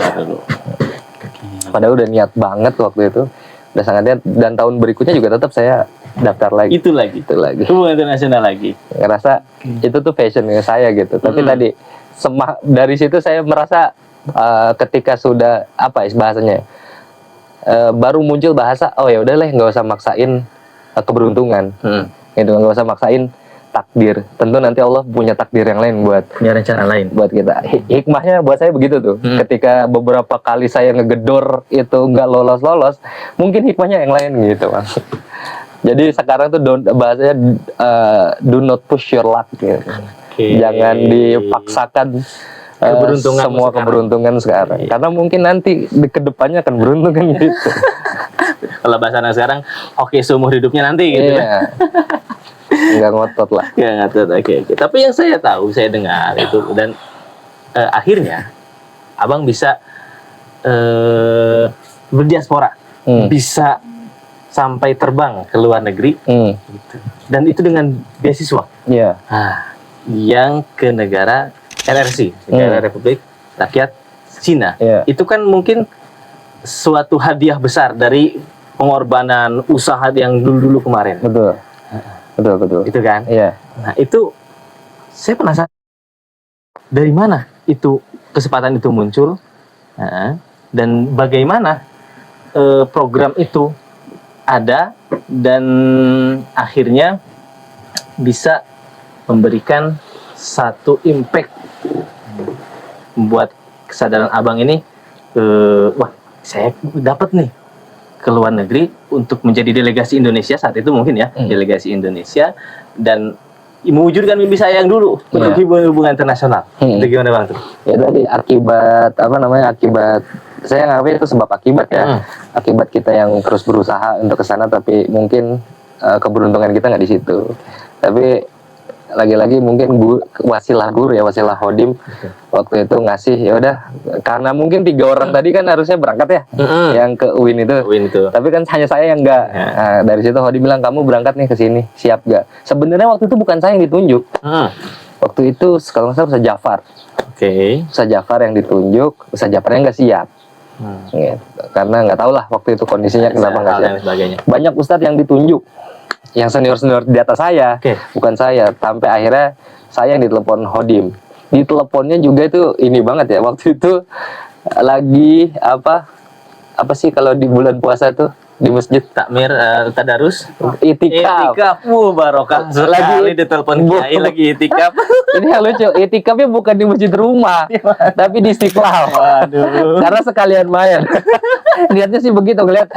Padahal udah niat banget waktu itu, udah sangat niat, dan tahun berikutnya juga tetap saya daftar lagi. Itu lagi. Hubungan internasional lagi. Ngerasa itu tuh passionnya saya gitu. Tapi tadi dari situ saya merasa ketika sudah bahasanya baru muncul bahasa, oh ya udahlah, nggak usah maksain keberuntungan. Gitu, nggak usah maksain takdir. Tentu nanti Allah punya takdir yang lain punya rencana lain buat kita. Hikmahnya buat saya begitu tuh. Ketika beberapa kali saya ngegedor itu nggak lolos, mungkin hikmahnya yang lain gitu, Mas. Jadi sekarang tuh bahasanya do not push your luck gitu. Jangan dipaksakan semua keberuntungan sekarang. Karena mungkin nanti di kedepannya akan beruntung kan gitu. Kalau bahasa anak sekarang, seumur hidupnya nanti gitu. Iya. Nggak ngotot lah. Nggak ngotot, oke. Tapi yang saya tahu, saya dengar itu, dan akhirnya abang bisa berdiaspora, bisa sampai terbang ke luar negeri, gitu. Dan itu dengan beasiswa. Iya. Yang ke negara LRC, Negara Republik Rakyat Cina. Itu kan mungkin suatu hadiah besar dari pengorbanan usaha yang dulu kemarin. Betul. Itu kan? Iya. Nah, itu saya penasaran dari mana itu kesempatan itu muncul, dan bagaimana program itu ada dan akhirnya bisa memberikan satu impact, membuat kesadaran abang ini, saya dapat nih ke luar negeri untuk menjadi delegasi Indonesia saat itu mungkin ya, delegasi Indonesia, dan mewujudkan mimpi saya yang dulu untuk hubungan internasional. Itu gimana Bang tuh? Ya tadi akibat saya nganggapnya itu sebab akibat ya. Akibat kita yang terus berusaha untuk ke sana, tapi mungkin keberuntungan kita nggak di situ. Tapi lagi-lagi mungkin wasilah Hodim waktu itu ngasih, ya udah, karena mungkin 3 orang tadi kan harusnya berangkat ya, yang ke UIN itu. Tapi kan hanya saya yang enggak. Nah, dari situ Hodim bilang, kamu berangkat nih ke sini, siap gak? Sebenarnya waktu itu bukan saya yang ditunjuk. Waktu itu kalau nggak salah Ustaz Jafar. Ustaz Jafar yang ditunjuk, Ustaz Jafarnya nggak siap. Gitu. Karena nggak tahu lah waktu itu kondisinya kenapa nggak siap. Banyak ustadz yang ditunjuk, yang senior di atas saya, bukan saya. Sampai akhirnya saya yang ditelepon Hodim. Diteleponnya juga itu ini banget ya, waktu itu lagi apa sih kalau di bulan puasa tuh di masjid takmir, tadarus, itikaf. Barokah sekali ditelepon kiai lagi itikaf. Ini yang lucu, itikafnya bukan di masjid rumah, tapi di Istiqlal. Waduh. Karena sekalian main. Niatnya sih begitu, ngeliat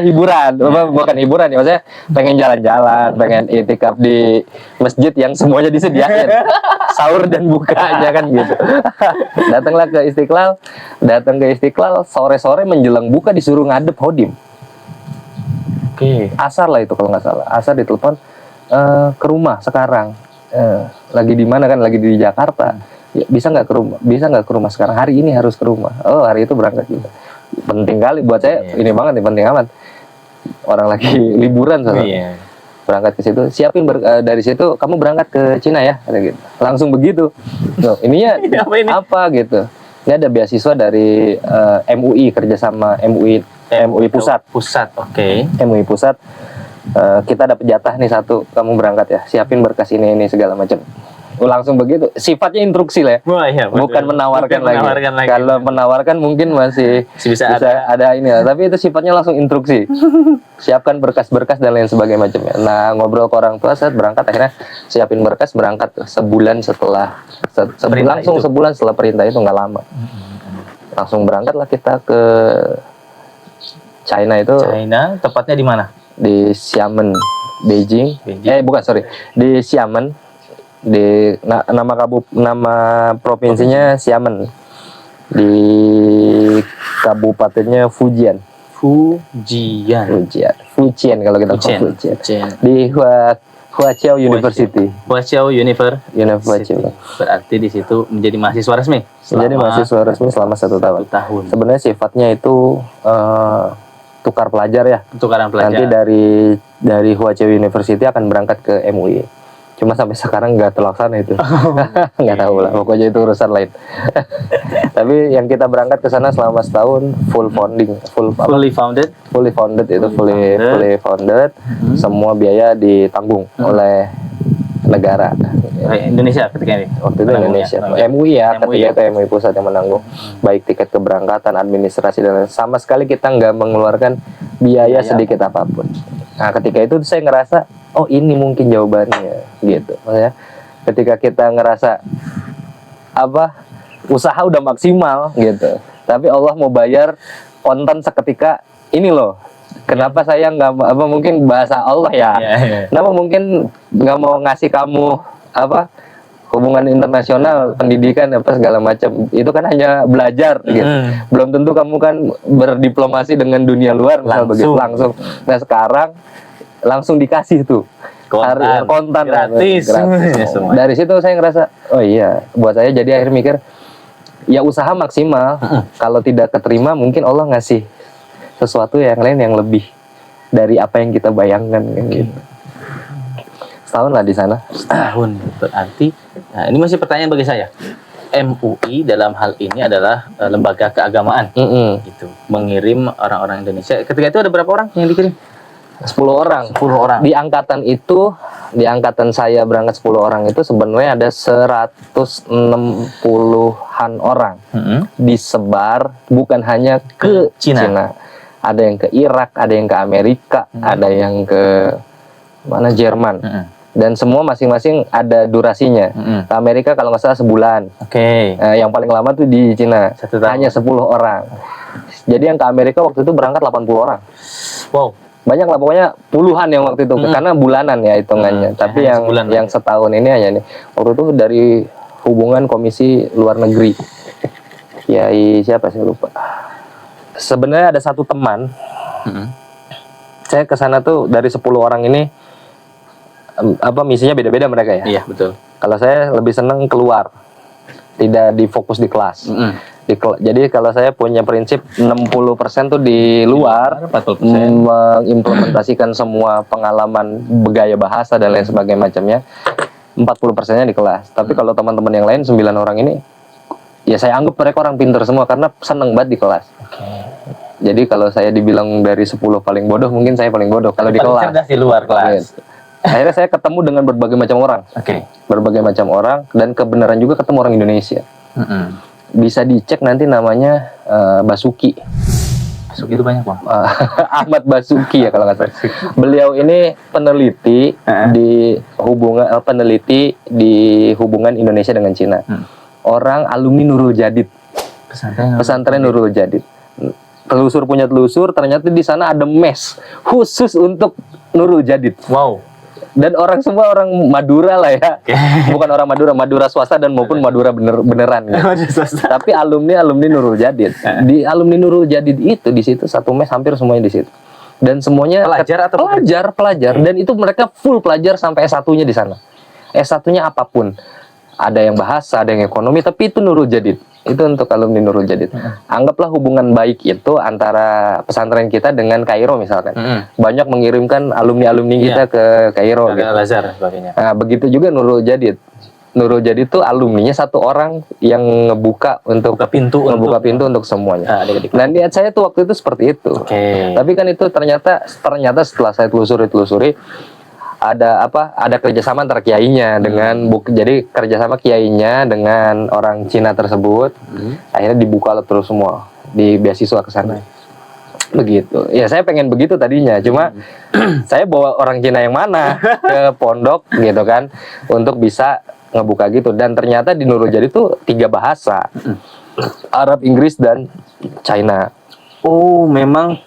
hiburan, bukan hiburan ya, maksudnya pengen jalan-jalan, pengen itikaf di masjid yang semuanya disediain, sahur dan bukanya kan gitu. Datang ke Istiqlal, sore-sore menjelang buka disuruh ngadep Hodim. Asar lah itu kalau nggak salah. Asar ditelepon ke rumah sekarang. Lagi di mana kan? Lagi di Jakarta. Ya, bisa nggak ke rumah sekarang? Hari ini harus ke rumah. Oh, hari itu berangkat juga. Penting kali buat saya. Ini banget nih, penting amat. Orang lagi liburan soalnya. Berangkat ke situ. Siapin dari situ kamu berangkat ke Cina ya. Gitu. Langsung begitu. Ininya apa gitu? Ini ada beasiswa dari MUI, kerjasama MUI Pusat. MUI Pusat. Kita dapat jatah nih satu, kamu berangkat ya, siapin berkas ini segala macam. Langsung begitu. Sifatnya instruksi lah ya. Bukan menawarkan lagi. Kalau menawarkan mungkin masih bisa ada ini lah. Tapi itu sifatnya langsung instruksi. Siapkan berkas-berkas dan lain sebagainya macamnya. Nah, ngobrol ke orang tua saat berangkat, akhirnya siapin berkas, berangkat sebulan setelah sebulan setelah perintah itu, nggak lama. Langsung berangkatlah kita ke China itu. Tepatnya di mana? Di Xiamen, Beijing. Di Xiamen. Di nama provinsinya Xiamen. Di kabupatennya Fujian kalau kita Fujian. Di Huaqiao University. Huaqiao University. Berarti di situ menjadi mahasiswa resmi. Menjadi mahasiswa resmi selama 1 tahun. 1 tahun. Sebenarnya sifatnya itu tukar pelajar ya. Tukaran pelajar. Nanti dari Huaqiao University akan berangkat ke MUI. Cuma sampai sekarang nggak terlaksana itu. Nggak tahu lah, pokoknya itu urusan lain. Tapi yang kita berangkat ke sana selama setahun full founding, fully founded itu fully founded. Semua biaya ditanggung oleh negara. Indonesia ketika ini. Waktu itu Indonesia. MUI ya, ketika itu MUI pusat yang menanggung. Baik tiket keberangkatan, administrasi dan lain. Sama sekali kita nggak mengeluarkan biaya sedikit apapun. Nah, ketika itu saya ngerasa, oh ini mungkin jawabannya, gitu. Maksudnya, ketika kita ngerasa usaha udah maksimal, gitu. Tapi Allah mau bayar konten seketika ini loh. Kenapa saya nggak mungkin bahasa Allah ya? Kenapa mungkin nggak mau ngasih kamu hubungan internasional, pendidikan segala macam, itu kan hanya belajar gitu. Belum tentu kamu kan berdiplomasi dengan dunia luar langsung. Nah sekarang langsung dikasih tuh kontan gratis. Dari situ saya ngerasa, oh iya, buat saya jadi akhir mikir, ya usaha maksimal. Kalau tidak keterima mungkin Allah ngasih sesuatu yang lain yang lebih dari apa yang kita bayangkan gitu. Setahun lah di sana. Setahun berarti. Nah, ini masih pertanyaan bagi saya. MUI dalam hal ini adalah lembaga keagamaan, gitu. Mengirim orang-orang Indonesia. Ketika itu ada berapa orang yang dikirim? 10 orang. 10 orang. Di angkatan saya berangkat 10 orang itu sebenarnya ada 160-an orang. Disebar bukan hanya ke Cina. Ada yang ke Irak, ada yang ke Amerika, ada yang ke Jerman. Dan semua masing-masing ada durasinya. Ke Amerika kalau nggak salah sebulan. Yang paling lama tuh di Cina. Hanya 10 orang. Jadi yang ke Amerika waktu itu berangkat 80 orang. Wow. Banyak lah, pokoknya puluhan yang waktu itu, karena bulanan ya hitungannya. Tapi yang setahun ini hanya nih. Waktu itu dari hubungan Komisi Luar Negeri. Kiai siapa saya lupa. Sebenarnya ada satu teman. Saya ke sana tuh dari 10 orang ini misinya beda-beda mereka ya. Iya, betul. Kalau saya lebih seneng keluar. Tidak difokus di kelas. Jadi kalau saya punya prinsip 60% tuh di luar, 40% mengimplementasikan semua pengalaman gaya bahasa dan lain sebagainya macamnya, 40%-nya di kelas. Tapi kalau teman-teman yang lain 9 orang ini, ya saya anggap mereka orang pintar semua karena seneng banget di kelas. Jadi kalau saya dibilang dari 10 paling bodoh, mungkin saya paling bodoh kalau di kelas. Cerdas di luar kelas. Akhirnya saya ketemu dengan berbagai macam orang. Berbagai macam orang, dan kebenaran juga ketemu orang Indonesia. Bisa dicek nanti namanya Basuki. Basuki itu banyak, Bang. Ahmad Basuki ya kalau nggak salah. Beliau ini peneliti di hubungan Indonesia dengan Cina. Orang alumni Nurul Jadid. Pesantren Nurul Jadid. Telusur punya telusur, ternyata di sana ada mes khusus untuk Nurul Jadid. Wow. Dan semua orang Madura lah ya. Bukan orang Madura swasta dan maupun Madura beneran gitu. Tapi alumni Nurul Jadid. Di alumni Nurul Jadid itu di situ satu mes hampir semuanya di situ. Dan semuanya pelajar dan itu mereka full pelajar sampai S1-nya di sana. S1-nya apapun. Ada yang bahasa, ada yang ekonomi, tapi itu Nurul Jadid. Itu untuk alumni Nurul Jadid. Anggaplah hubungan baik itu antara pesantren kita dengan Kairo misalkan. Banyak mengirimkan alumni-alumni kita ke Kairo gitu. Al-Azhar sebagainya. Nah, begitu juga Nurul Jadid. Nurul Jadid itu alumninya satu orang yang ngebuka pintu untuk semuanya. Nah, niat saya tuh waktu itu seperti itu. Tapi kan itu ternyata setelah saya telusuri ada kerjasama antara kiainya dengan jadi kerjasama kiainya dengan orang Cina tersebut. Akhirnya dibuka terus semua di beasiswa ke sana. Begitu. Ya saya pengen begitu tadinya, cuma saya bawa orang Cina yang mana ke pondok gitu kan untuk bisa ngebuka gitu. Dan ternyata di Nurul Jadid itu 3 bahasa. Arab, Inggris, dan China. Oh, memang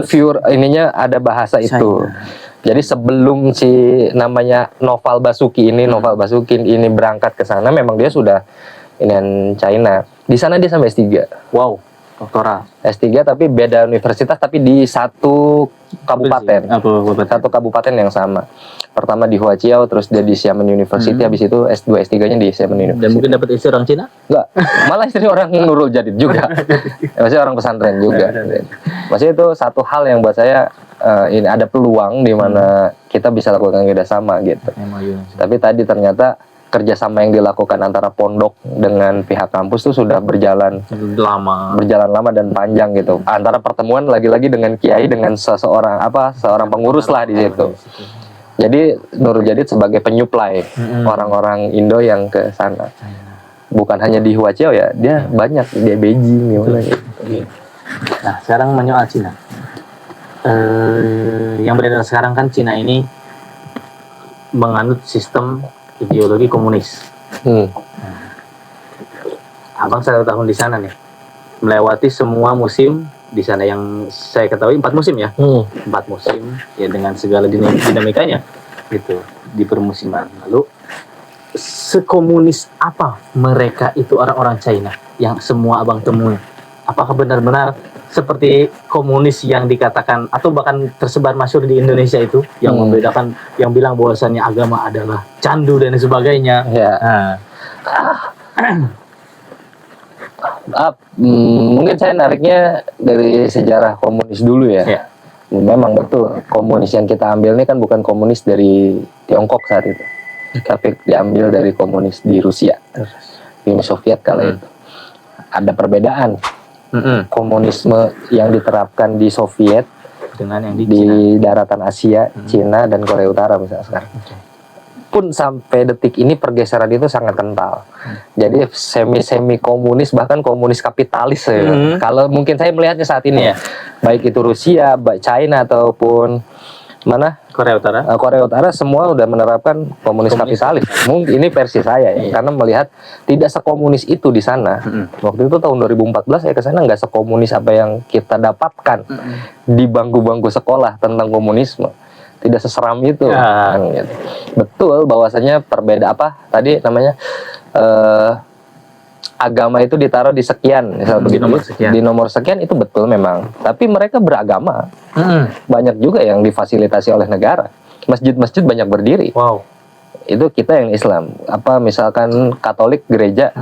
pure ininya ada bahasa China. Itu. Jadi sebelum si namanya Noval Basuki ini berangkat ke sana, memang dia sudah inian China. Di sana dia sampai S3. Wow, doktoral. S3 tapi beda universitas, tapi di satu kabupaten. Satu kabupaten yang sama. Pertama di Huaqiao, terus dia di Xiamen University, habis itu S2 S3-nya di Xiamen University. Dan mungkin dapat istri orang Cina? Enggak, malah istri orang Nurul Jadid juga. Maksudnya orang pesantren juga. Maksudnya itu satu hal yang buat saya ini ada peluang di mana kita bisa lakukan kerjasama gitu. Tapi tadi ternyata kerjasama yang dilakukan antara pondok dengan pihak kampus itu sudah berjalan lama dan panjang gitu. Antara pertemuan lagi-lagi dengan kiai dengan seorang pengurus lah di situ. Jadi Nurul Jadid sebagai penyuplai orang-orang Indo yang ke sana. Bukan hanya di Huaqiao ya, dia banyak di Beijing gimana gitu. Nah, sekarang menyoal Cina. Yang beredar sekarang kan Cina ini menganut sistem ideologi komunis. Abang 1 tahun di sana nih, melewati semua musim di sana yang saya ketahui 4 musim ya, 4 musim ya dengan segala dinamikanya gitu di permusiman. Lalu sekomunis apa mereka itu orang-orang China yang semua abang temui? Apakah benar-benar seperti komunis yang dikatakan atau bahkan tersebar masyhur di Indonesia itu yang membedakan, yang bilang bahwasannya agama adalah candu dan sebagainya? Mungkin saya nariknya dari sejarah komunis dulu ya. Memang betul komunis yang kita ambil ini kan bukan komunis dari Tiongkok saat itu, tapi diambil dari komunis di Rusia, Uni Soviet kala itu. Ada perbedaan. Komunisme yang diterapkan di Soviet dengan yang di daratan Asia, Cina dan Korea Utara misalnya sekarang. Pun sampai detik ini pergeseran itu sangat kental. Jadi semi komunis, bahkan komunis kapitalis ya. Kalau mungkin saya melihatnya saat ini ya, baik itu Rusia, baik China ataupun mana Korea Utara semua udah menerapkan komunis kapitalis. Mungkin ini versi saya ya, karena melihat tidak sekomunis itu di sana. Waktu itu tahun 2014 saya ke sana nggak sekomunis apa yang kita dapatkan di bangku-bangku sekolah tentang komunisme. Tidak seseram itu. Gitu. Betul bahwasanya tadi namanya agama itu ditaruh di sekian, misal begitu, di nomor sekian itu betul memang. Tapi mereka beragama, banyak juga yang difasilitasi oleh negara. Masjid-masjid banyak berdiri. Itu kita yang Islam. Misalkan Katolik gereja,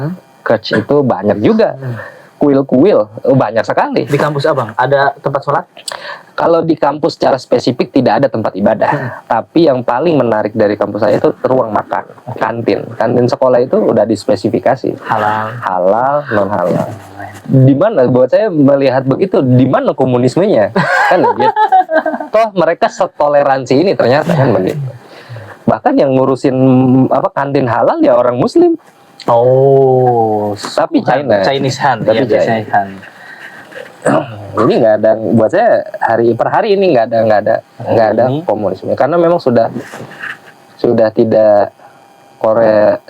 church itu banyak juga. Kuil-kuil banyak sekali. Di kampus abang ada tempat sholat? Kalau di kampus secara spesifik tidak ada tempat ibadah, tapi yang paling menarik dari kampus saya itu ruang makan, kantin sekolah itu udah dispesifikasi halal, non halal. Di mana buat saya melihat begitu, di mana komunismenya kan begitu. Toh mereka setoleransi ini ternyata kan begitu. Bahkan yang ngurusin kantin halal ya orang Muslim. Tapi Chinese Han. Ini nggak ada, buat saya per hari ini nggak ada komunisme, karena memang sudah tidak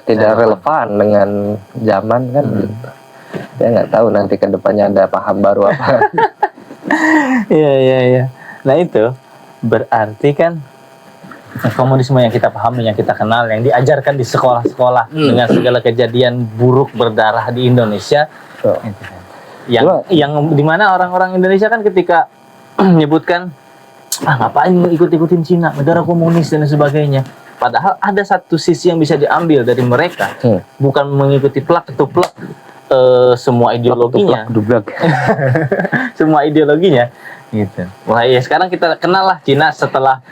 relevan dengan zaman kan. Saya nggak tahu nanti ke depannya ada paham baru apa. Iya. Nah itu berarti kan komunisme yang kita pahami, yang kita kenal, yang diajarkan di sekolah-sekolah dengan segala kejadian buruk berdarah di Indonesia. Yang dimana orang-orang Indonesia kan ketika menyebutkan ngapain ikut-ikutin Cina, negara komunis dan sebagainya, padahal ada satu sisi yang bisa diambil dari mereka, bukan mengikuti plak semua ideologinya, semua ideologinya gitu. Wah ya, sekarang kita kenal lah Cina setelah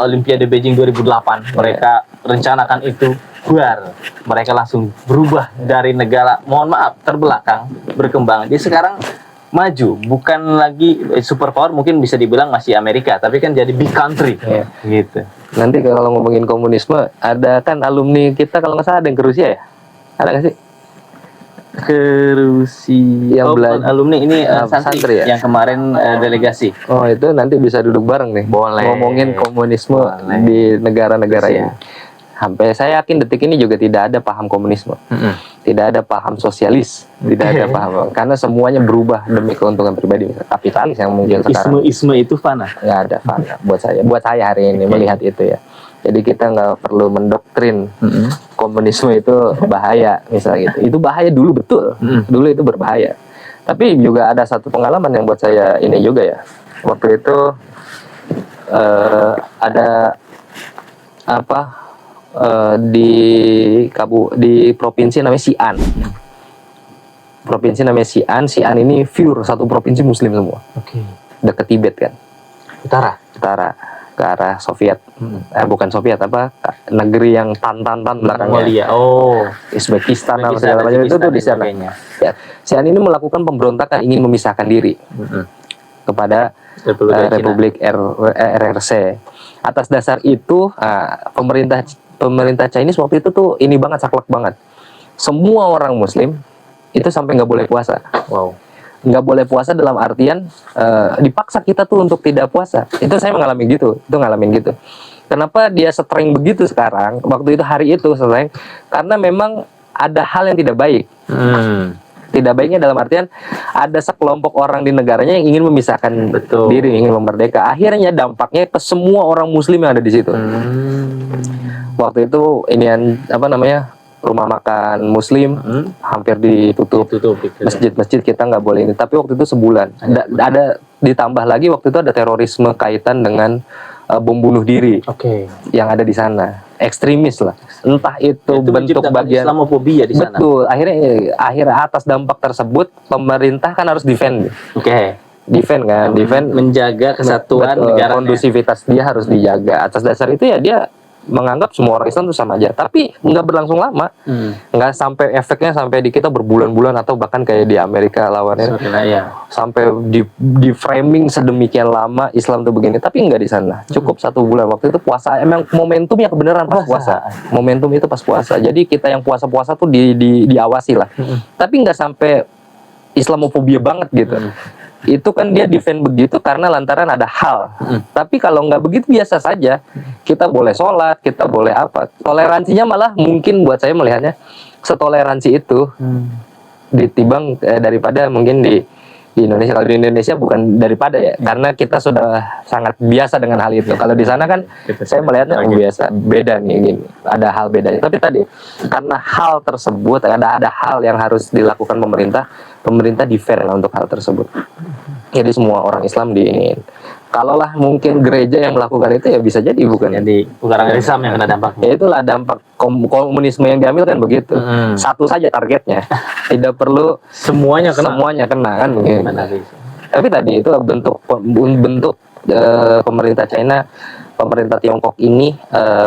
Olimpiade Beijing 2008, mereka rencanakan itu. Mereka langsung berubah dari negara, mohon maaf, terbelakang, berkembang. Jadi sekarang maju, bukan lagi superpower, mungkin bisa dibilang masih Amerika, tapi kan jadi big country, gitu. Nanti kalau ngomongin komunisme, ada kan alumni kita kalau nggak salah ada yang ke Rusia ya? Ada nggak sih? Ke Rusia, alumni ini santri ya? Yang kemarin delegasi. Itu nanti bisa duduk bareng nih. Boleh. Ngomongin komunisme di negara-negara ini. Sampai saya yakin detik ini juga tidak ada paham komunisme, tidak ada paham sosialis, tidak ada paham, karena semuanya berubah demi keuntungan pribadi. Kapitalis yang mungkin sekarang. Isme itu fana. Nggak ada fana buat saya hari ini melihat itu ya. Jadi kita nggak perlu mendoktrin komunisme itu bahaya misalnya gitu. Itu bahaya dulu betul, dulu itu berbahaya. Tapi juga ada satu pengalaman yang buat saya ini juga ya. Waktu itu ada apa di provinsi namanya Xi'an. Provinsi namanya Xi'an. Xi'an ini pure satu provinsi Muslim semua. Oke. Dekat Tibet kan. Utara Ke arah Soviet. Bukan Soviet, negeri yang tan belakangnya. Mongolia. Oh. Uzbekistan apa segala macam itu tuh di sana. Ya. Xi'an ini melakukan pemberontakan, ingin memisahkan diri kepada Republik RRC. Atas dasar itu, pemerintah Chinese waktu itu tuh ini banget, saklek banget. Semua orang Muslim itu sampai nggak boleh puasa. Wow. Nggak boleh puasa dalam artian dipaksa kita tuh untuk tidak puasa. Itu saya ngalamin gitu. Kenapa dia streng begitu sekarang? Waktu itu hari itu streng karena memang ada hal yang tidak baik. Tidak baiknya dalam artian ada sekelompok orang di negaranya yang ingin memisahkan diri, ingin memerdeka. Akhirnya dampaknya ke semua orang Muslim yang ada di situ. Waktu itu rumah makan Muslim hampir ditutup. Masjid-masjid kita nggak boleh ini. Tapi waktu itu sebulan. Ada ditambah lagi waktu itu ada terorisme kaitan dengan bom bunuh diri yang ada di sana. Ekstremis lah. Entah itu bentuk bagian Islamofobia di sana. Betul. Akhirnya atas dampak tersebut pemerintah kan harus defend. Defend menjaga kesatuan negara. Kondusivitas dia harus dijaga. Atas dasar itu ya dia menganggap semua orang Islam itu sama aja, tapi nggak berlangsung lama, nggak sampai efeknya sampai di kita berbulan-bulan atau bahkan kayak di Amerika lawannya, sampai di framing sedemikian lama Islam tuh begini, tapi nggak di sana, cukup 1 bulan. Waktu itu puasa, emang momentumnya kebenaran pas puasa, momentum itu pas puasa, jadi kita yang puasa tuh diawasi lah, tapi nggak sampai Islamofobia banget gitu. Itu kan dia defend begitu karena lantaran ada hal. Tapi kalau nggak begitu biasa saja, kita boleh sholat, kita boleh apa. Toleransinya malah mungkin buat saya melihatnya setoleransi itu ditimbang daripada mungkin di Indonesia. Kalau di Indonesia bukan daripada ya, karena kita sudah sangat biasa dengan hal itu. Kalau di sana kan saya melihatnya biasa, beda nih gini. Ada hal bedanya. Tapi tadi karena hal tersebut ada hal yang harus dilakukan pemerintah defend untuk hal tersebut. Jadi semua orang Islam diingin. Kalaulah mungkin gereja yang melakukan itu ya bisa jadi bukan orang Islam yang kena dampaknya. Ya itulah dampak komunisme yang diambil kan begitu. Satu saja targetnya. Tidak perlu semuanya kena kan begitu. Tapi tadi itu bentuk pemerintah China, pemerintah Tiongkok ini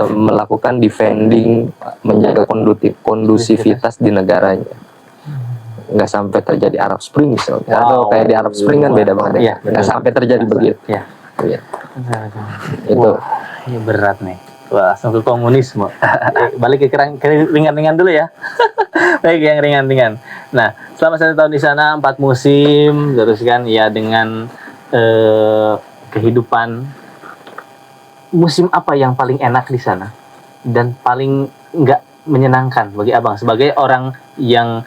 melakukan defending, menjaga kondusivitas di negaranya. Nggak sampai terjadi Arab Spring misalnya. Atau kayak di Arab Spring kan beda banget ya. Nggak sampai terjadi begitu. Itu. Ini berat nih. Wah, langsung ke komunisme. Balik ke ringan-ringan dulu ya. Baik, yang ringan-ringan. Nah, selama 1 tahun di sana, 4 musim, terus kan ya dengan kehidupan. Musim apa yang paling enak di sana dan paling nggak menyenangkan bagi abang sebagai orang yang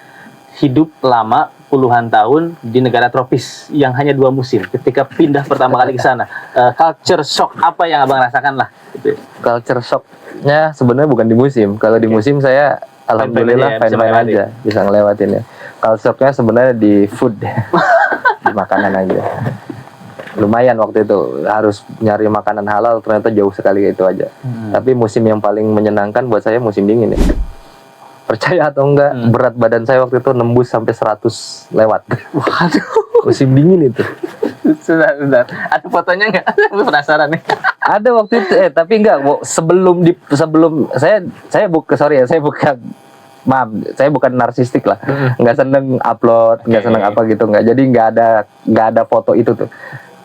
hidup lama puluhan tahun di negara tropis yang hanya 2 musim? Ketika pindah pertama kali ke sana, culture shock apa yang abang rasakan lah? Gitu. Culture shocknya sebenarnya bukan di musim. Kalau di musim saya alhamdulillah fine-fine aja, bisa ngelewatin ya. Culture shocknya sebenarnya di food, di makanan aja. Lumayan waktu itu harus nyari makanan halal, ternyata jauh sekali itu aja. Tapi musim yang paling menyenangkan buat saya musim dingin ya. Percaya atau enggak, berat badan saya waktu itu nembus sampai 100 lewat. Waduh. Musim dingin itu. Sudah. Ada fotonya enggak? Aku penasaran nih. Ada waktu itu, tapi enggak. Sebelum saya bukan maaf, saya bukan narsistik lah. Nggak seneng upload, nggak seneng apa gitu, nggak. Jadi nggak ada foto itu tuh.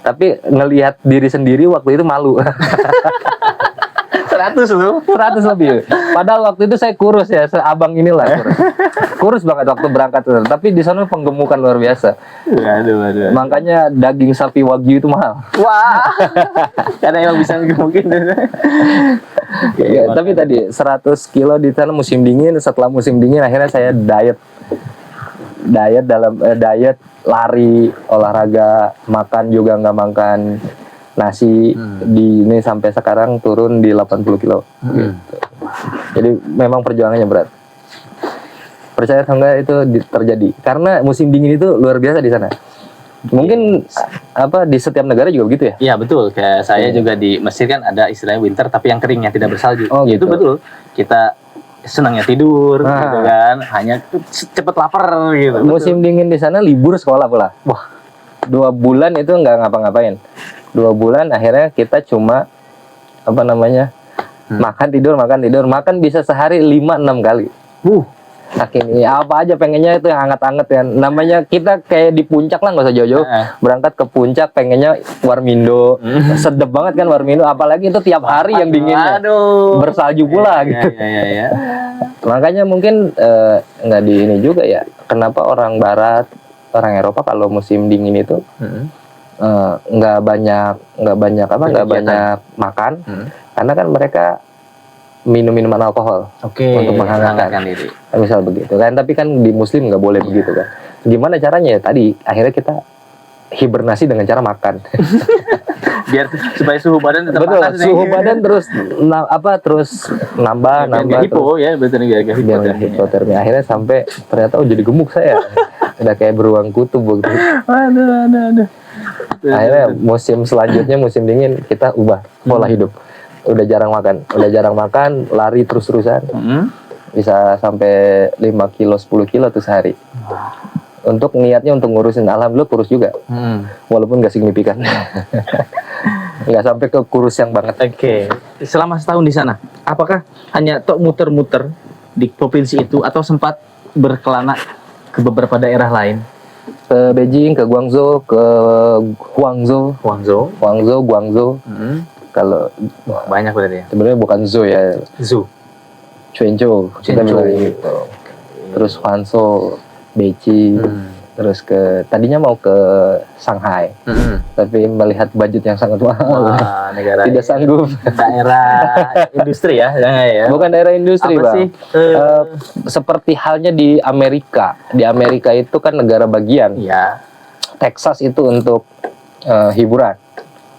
Tapi ngelihat diri sendiri waktu itu malu. 100 lebih. Padahal waktu itu saya kurus ya, seabang inilah kurus banget waktu berangkat itu. Tapi di sana penggemukan luar biasa. Aduh. Makanya daging sapi wagyu itu mahal. Wah. Karena emang bisa ngegemukin. Ya, tapi tadi 100 kilo di sana musim dingin. Setelah musim dingin akhirnya saya diet lari, olahraga, makan juga nggak makan nasi. Di ini sampai sekarang turun di 80 kilo gitu. Jadi memang perjuangannya berat. Percaya atau enggak itu terjadi karena musim dingin itu luar biasa di sana. Mungkin di setiap negara juga begitu ya? Iya betul, kayak saya juga di Mesir kan ada istilahnya winter tapi yang kering, yang tidak bersalju. Oh, Itu gitu. betul. Kita senangnya tidur, gitu kan, hanya cepet lapar gitu. Musim dingin di sana libur sekolah pula. Wah, 2 bulan itu nggak ngapa-ngapain. 2 bulan akhirnya kita cuma makan tidur, makan bisa sehari 5-6 kali. Saking ini apa aja pengennya itu yang hangat-hangat ya. Namanya kita kayak di puncak lah, nggak usah jauh-jauh. Berangkat ke puncak pengennya warmindo. Sedep banget kan warmindo, apalagi itu tiap hari yang dinginnya. Bersalju pula gitu. Iya. Makanya mungkin nggak di ini juga ya. Kenapa orang barat, orang Eropa kalau musim dingin itu nggak banyak makan. Karena kan mereka minum minuman alkohol untuk menghangatkan diri. Misal begitu kan, tapi kan di Muslim nggak boleh begitu kan. Gimana caranya ya? Tadi akhirnya kita hibernasi dengan cara makan. Biar supaya suhu badan tetap Betul, panas. suhu badan terus nambah hipo ya, betul, biar hipotermia. Akhirnya sampai ternyata jadi gemuk saya. Udah kayak beruang kutub begitu. Aduh. Akhirnya musim selanjutnya, musim dingin, kita ubah pola hidup. Udah jarang makan, lari terus-terusan. Bisa sampai 5 kilo, 10 kilo tuh sehari. Untuk niatnya untuk ngurusin, alhamdulillah kurus juga. Walaupun gak signifikan. Nggak sampai ke kurus yang banget. Oke. Selama setahun di sana, apakah hanya tok muter-muter di provinsi itu atau sempat berkelana ke beberapa daerah lain? Ke Beijing, ke Guangzhou, ke Guangzhou. Kalau banyak berarti ya. Sebenarnya bukan Zhou ya. Quanzhou. Kita bilang gitu. Terus Huangzhou, Beijing. Terus tadinya mau ke Shanghai. Tapi melihat budget yang sangat mahal. Negara tidak sanggup. Daerah industri ya, ya. Bukan daerah industri, apa Bang. Sih? Seperti halnya di Amerika. Di Amerika itu kan negara bagian. Iya. Texas itu untuk hiburan.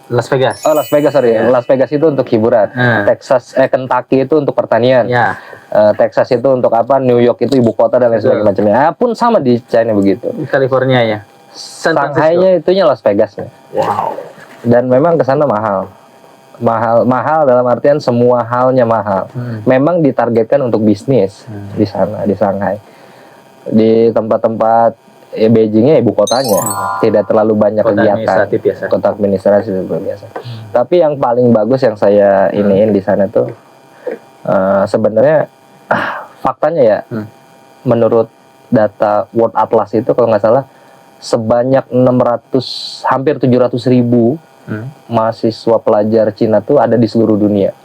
Las Vegas. Oh, Las Vegas, sorry. Yeah. Las Vegas itu untuk hiburan. Kentucky itu untuk pertanian. Yeah. Texas itu untuk apa? New York itu ibu kota dan lain sebagainya. Pun sama di China begitu. California ya. Shanghai-nya itunya Las Vegas-nya. Wow. Dan memang ke sana mahal. Mahal dalam artian semua halnya mahal. Memang ditargetkan untuk bisnis di sana, di Shanghai. Di tempat-tempat Beijingnya ibu kotanya, tidak terlalu banyak kegiatan. Kota administrasi biasa. Tapi yang paling bagus yang saya iniin di sana tuh sebenarnya faktanya ya, menurut data World Atlas itu kalau nggak salah sebanyak 600 hampir 700 ribu mahasiswa pelajar Cina tuh ada di seluruh dunia.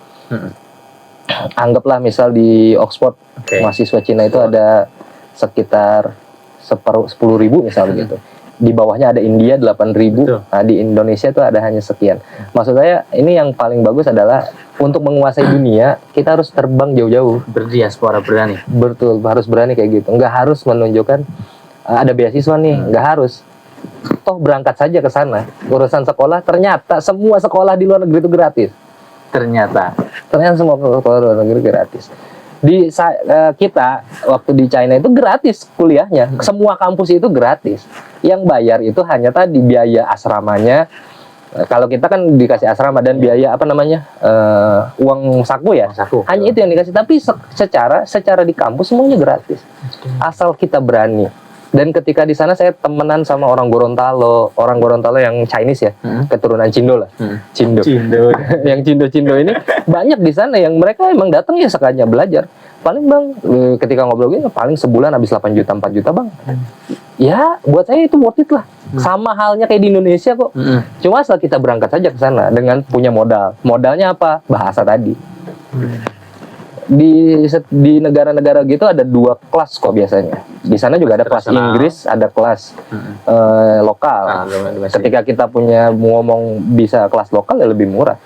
Anggaplah misal di Oxford mahasiswa Cina itu ada sekitar 10.000 misal begitu. Di bawahnya ada India 8.000. Nah, di Indonesia itu ada hanya sekian. Maksud saya ini yang paling bagus adalah untuk menguasai dunia kita harus terbang jauh-jauh. Berdiaspora berani. Betul, harus berani kayak gitu. Nggak harus menunjukkan ada beasiswa nih, nggak harus. Toh berangkat saja ke sana. Urusan sekolah ternyata semua sekolah di luar negeri itu gratis. Ternyata semua sekolah di luar negeri gratis. Kita waktu di China itu gratis kuliahnya. Semua kampus itu gratis. Yang bayar itu hanya tadi biaya asramanya. Kalau kita kan dikasih asrama dan biaya uang saku ya. Hanya itu yang dikasih. Tapi secara di kampus semuanya gratis. Asal kita berani. Dan ketika di sana saya temenan sama orang Gorontalo yang Chinese ya, keturunan Cindo lah. Cindo. Yang Cindo ini banyak di sana yang mereka emang datang ya sekalinya belajar. Paling Bang, ketika ngobrol gini paling sebulan habis 8 juta 4 juta Bang. Ya, buat saya itu worth it lah. Sama halnya kayak di Indonesia kok. Cuma asal kita berangkat saja ke sana dengan punya modal. Modalnya apa? Bahasa tadi. Di negara-negara gitu ada 2 kelas kok biasanya. Di sana juga ada kelas Inggris, ada kelas lokal. Ketika kita ngomong bisa kelas lokal ya lebih murah.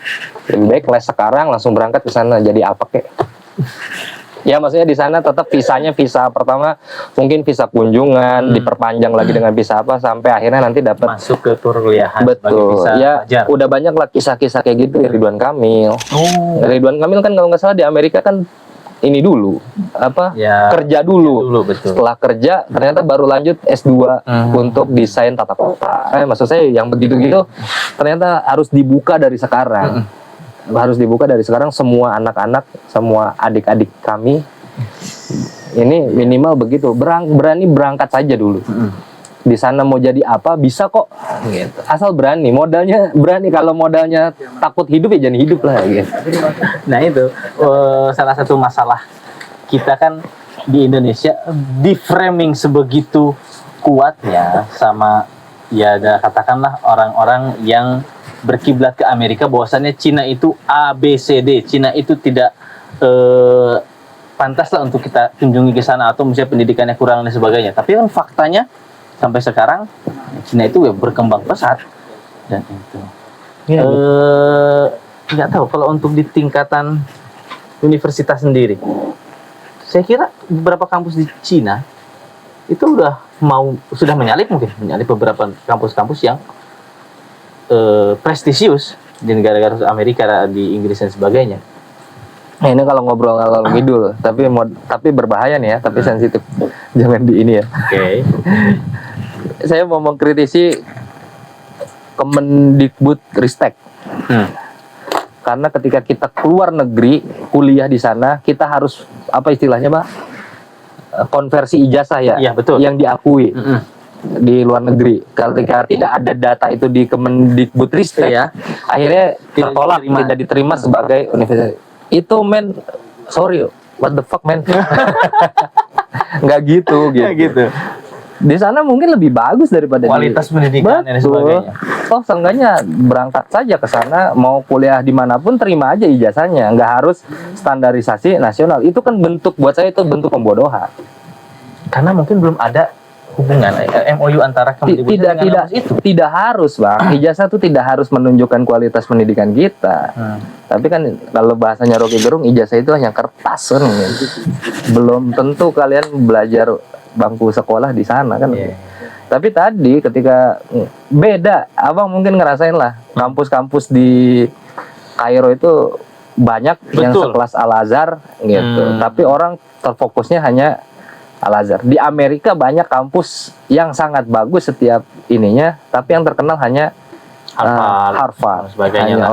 Lebih baik kelas sekarang langsung berangkat ke sana jadi apa kek. Ya maksudnya di sana tetap visa pertama mungkin visa kunjungan, diperpanjang lagi dengan visa apa sampai akhirnya nanti dapat masuk ke perkuliahan. Betul. Ya pelajar. Udah banyak lah kisah-kisah kayak gitu ya Ridwan Kamil. Ridwan Kamil kan kalau nggak salah di Amerika kan ini dulu Ya, kerja dulu. betul. Setelah kerja ternyata baru lanjut S2 untuk desain tata kota. Maksud saya yang begitu-gitu ternyata harus dibuka dari sekarang. Harus dibuka dari sekarang, semua anak-anak, semua adik-adik kami ini minimal begitu, berani berangkat saja dulu. Di sana mau jadi apa bisa kok gitu. Asal berani, modalnya berani. Kalau modalnya takut hidup ya jangan hidup lah gitu. Nah itu salah satu masalah kita kan di Indonesia, di framing sebegitu kuatnya sama ya katakanlah orang-orang yang berkiblat ke Amerika bahwasannya Cina itu A, B, C, D. Cina itu tidak pantas lah untuk kita kunjungi ke sana, atau misalnya pendidikannya kurang dan sebagainya. Tapi kan faktanya sampai sekarang Cina itu ya berkembang pesat dan itu. Nggak tahu kalau untuk di tingkatan universitas sendiri. Saya kira beberapa kampus di Cina itu sudah menyalip beberapa kampus-kampus yang prestisius di negara-negara Amerika, di Inggris dan sebagainya. Nah, ini kalau ngobrol ngalor ngidul, tapi berbahaya nih ya, tapi sensitif. Jangan di ini ya. Oke. Saya mau mengkritisi Kemendikbud Ristek. Karena ketika kita keluar negeri, kuliah di sana, kita harus apa istilahnya, Pak? Konversi ijazah ya. Iya, betul. Yang diakui di luar negeri. Ketika tidak ada data itu di Kemendikbud Ristek, akhirnya tertolak, tidak diterima sebagai universitas. Itu sorry, what the fuck nggak gitu. Di sana mungkin lebih bagus daripada kualitas pendidikan dan sebagainya. Oh, seenggaknya berangkat saja ke sana, mau kuliah dimanapun terima aja ijazahnya, nggak harus standarisasi nasional. Itu kan buat saya itu bentuk pembodohan. Karena mungkin belum ada hubungan MOU antara Kemendikbud dengan kampus itu. Tidak harus, Bang. Ijazah itu tidak harus menunjukkan kualitas pendidikan kita. Tapi kan kalau bahasanya Rocky Gerung, ijazah itu hanya kertas kan. Belum tentu kalian belajar bangku sekolah di sana kan. Tapi tadi ketika beda, Abang mungkin ngerasain lah, kampus-kampus di Kairo itu banyak yang sekelas Al-Azhar gitu. Tapi orang terfokusnya hanya Al-Azhar. Di Amerika banyak kampus yang sangat bagus setiap ininya, tapi yang terkenal hanya Harvard,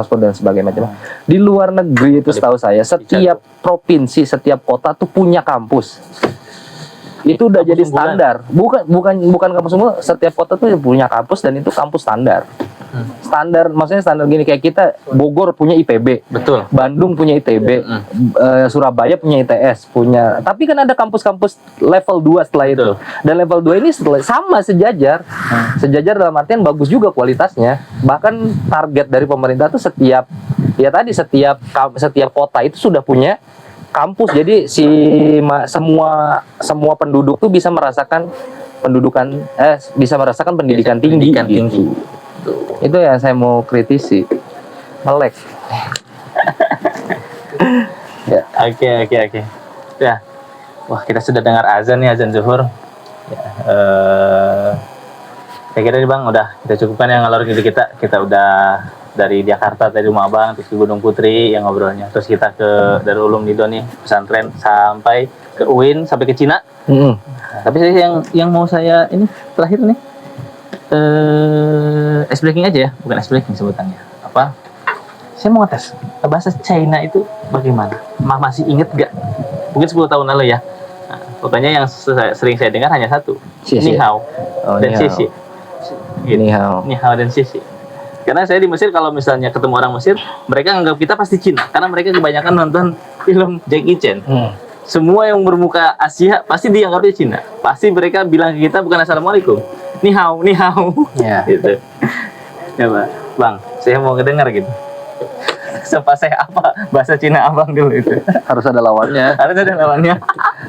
Oxford dan sebagainya macam. Di luar negeri itu setahu saya setiap provinsi, setiap kota tuh punya kampus. Itu udah jadi standar. Bukan kampus semua, setiap kota tuh punya kampus dan itu kampus standar. Standar, maksudnya standar gini, kayak kita Bogor punya IPB, betul. Bandung punya ITB, Surabaya punya ITS, tapi kan ada kampus-kampus level 2 setelah itu. Dan level 2 ini sama sejajar. Sejajar dalam artian bagus juga kualitasnya. Bahkan target dari pemerintah tuh setiap kota itu sudah punya kampus. Jadi semua penduduk tuh bisa merasakan pendidikan tinggi. Itu yang saya mau kritisi. Melek. Ya. Oke. Ya. Wah, kita sudah dengar azan nih, azan zuhur. Ya, saya kira nih Bang, udah kita cukupkan yang ngalor gitu kita. Kita udah dari Jakarta, dari rumah Abang, terus ke Gunung Putri yang ngobrolnya. Terus kita ke Darul Ulum Nido nih, pesantren, sampai ke UIN, sampai ke Cina. Tapi yang mau saya ini terakhir nih, ice breaking aja ya, bukan ice breaking sebutannya. Saya mau ngetes bahasa China itu bagaimana? Masih inget gak? Mungkin 10 tahun lalu ya. Nah, pokoknya yang sering saya dengar hanya satu, Ni Hao dan Xie. Ni Hao dan Xie. Karena saya di Mesir, kalau misalnya ketemu orang Mesir, mereka anggap kita pasti Cina, karena mereka kebanyakan nonton film Jackie Chan. Semua yang bermuka Asia pasti dianggapnya Cina. Pasti mereka bilang ke kita bukan assalamualaikum, ni hao. Gitu. Ya Bang, saya mau kedengar gitu. Sapa saya apa bahasa Cina Abang dulu itu. Harus ada lawannya.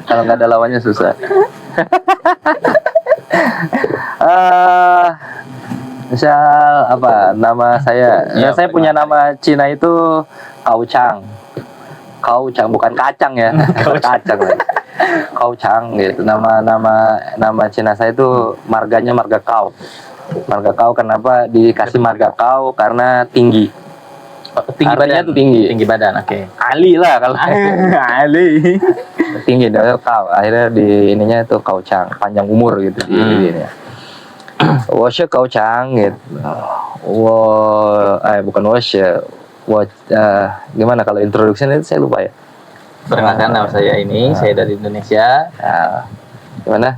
Kalau nggak ada lawannya susah. Misal nama saya. Saya punya nama Cina itu Kau Chang, bukan kacang ya. Kacang. Kau Chang gitu. Nama Cina saya itu marganya marga Kau. Marga Kau, kenapa dikasih marga Kau? Karena tinggi. Tinggi Artinya badan. tuh tinggi. Tinggi badan, oke. Ali lah kalau Ali. tinggi dia kau akhirnya di ininya itu kau cang panjang umur gitu di ini. 我是高强 gitu. bukan 我是 gimana kalau introduction itu saya lupa ya. Perkenalkan nama saya ini, saya dari Indonesia. Gimana?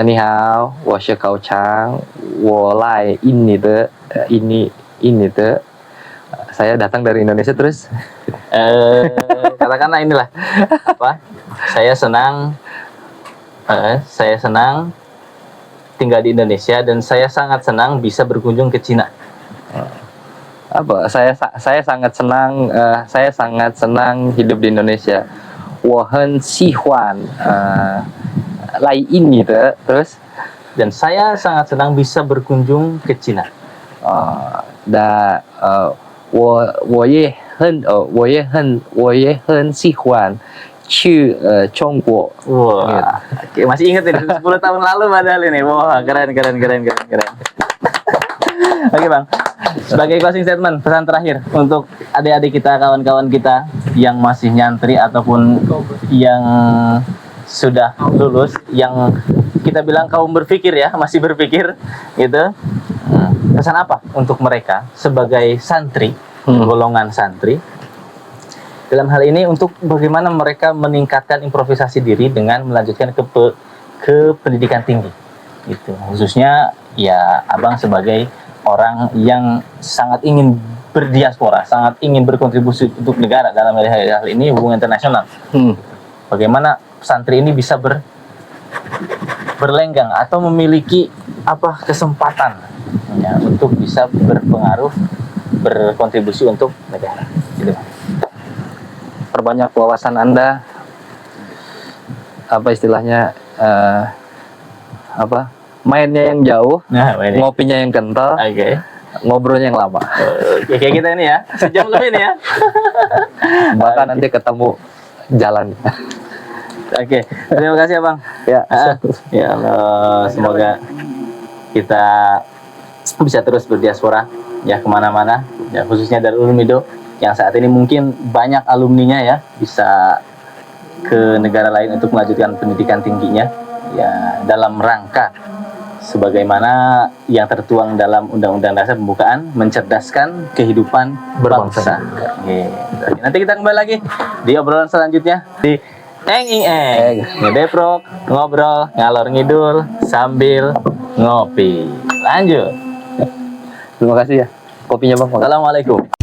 你好，我是高强，我来印尼的印尼的 saya datang dari Indonesia terus Katakanlah inilah apa? Saya senang tinggal di Indonesia dan saya sangat senang bisa berkunjung ke Cina. Apa? Saya sangat senang hidup di Indonesia. 我很喜欢来印尼的 terus Dan saya sangat senang bisa berkunjung ke Cina. 我也很喜欢去中国 Wah, oke, masih ingat ini 10 tahun lalu padahal ini. Wah, keren. Oke bang, sebagai closing statement, pesan terakhir untuk adik-adik kita, kawan-kawan kita yang masih nyantri ataupun yang sudah lulus, yang kita bilang kaum berpikir ya, masih berpikir gitu. Pesan apa untuk mereka sebagai santri, golongan santri, dalam hal ini untuk bagaimana mereka meningkatkan improvisasi diri dengan melanjutkan ke pendidikan tinggi gitu. Khususnya ya abang sebagai orang yang sangat ingin berdiaspora, sangat ingin berkontribusi untuk negara dalam hal ini hubungan internasional. Bagaimana santri ini bisa berlenggang atau memiliki kesempatan ya, untuk bisa berpengaruh, berkontribusi untuk negara. Gitu. Perbanyak wawasan Anda, istilahnya mainnya yang jauh, ngopinya yang kental, ngobrolnya yang lama. Kayak kita ini ya, sejam lebih nih ya. Bahkan nanti ketemu jalan. Oke, terima kasih ya bang. Ya Allah, semoga kita bisa terus berdiaspora ya kemana-mana, ya khususnya dari Ulumido yang saat ini mungkin banyak alumninya ya bisa ke negara lain untuk melanjutkan pendidikan tingginya ya dalam rangka sebagaimana yang tertuang dalam Undang-Undang Dasar Pembukaan mencerdaskan kehidupan berbangsa. Nanti kita kembali lagi di obrolan selanjutnya di Eng Ngedeprok, ngobrol ngalor ngidul sambil ngopi. Lanjut. Terima kasih ya kopinya bang. Assalamualaikum.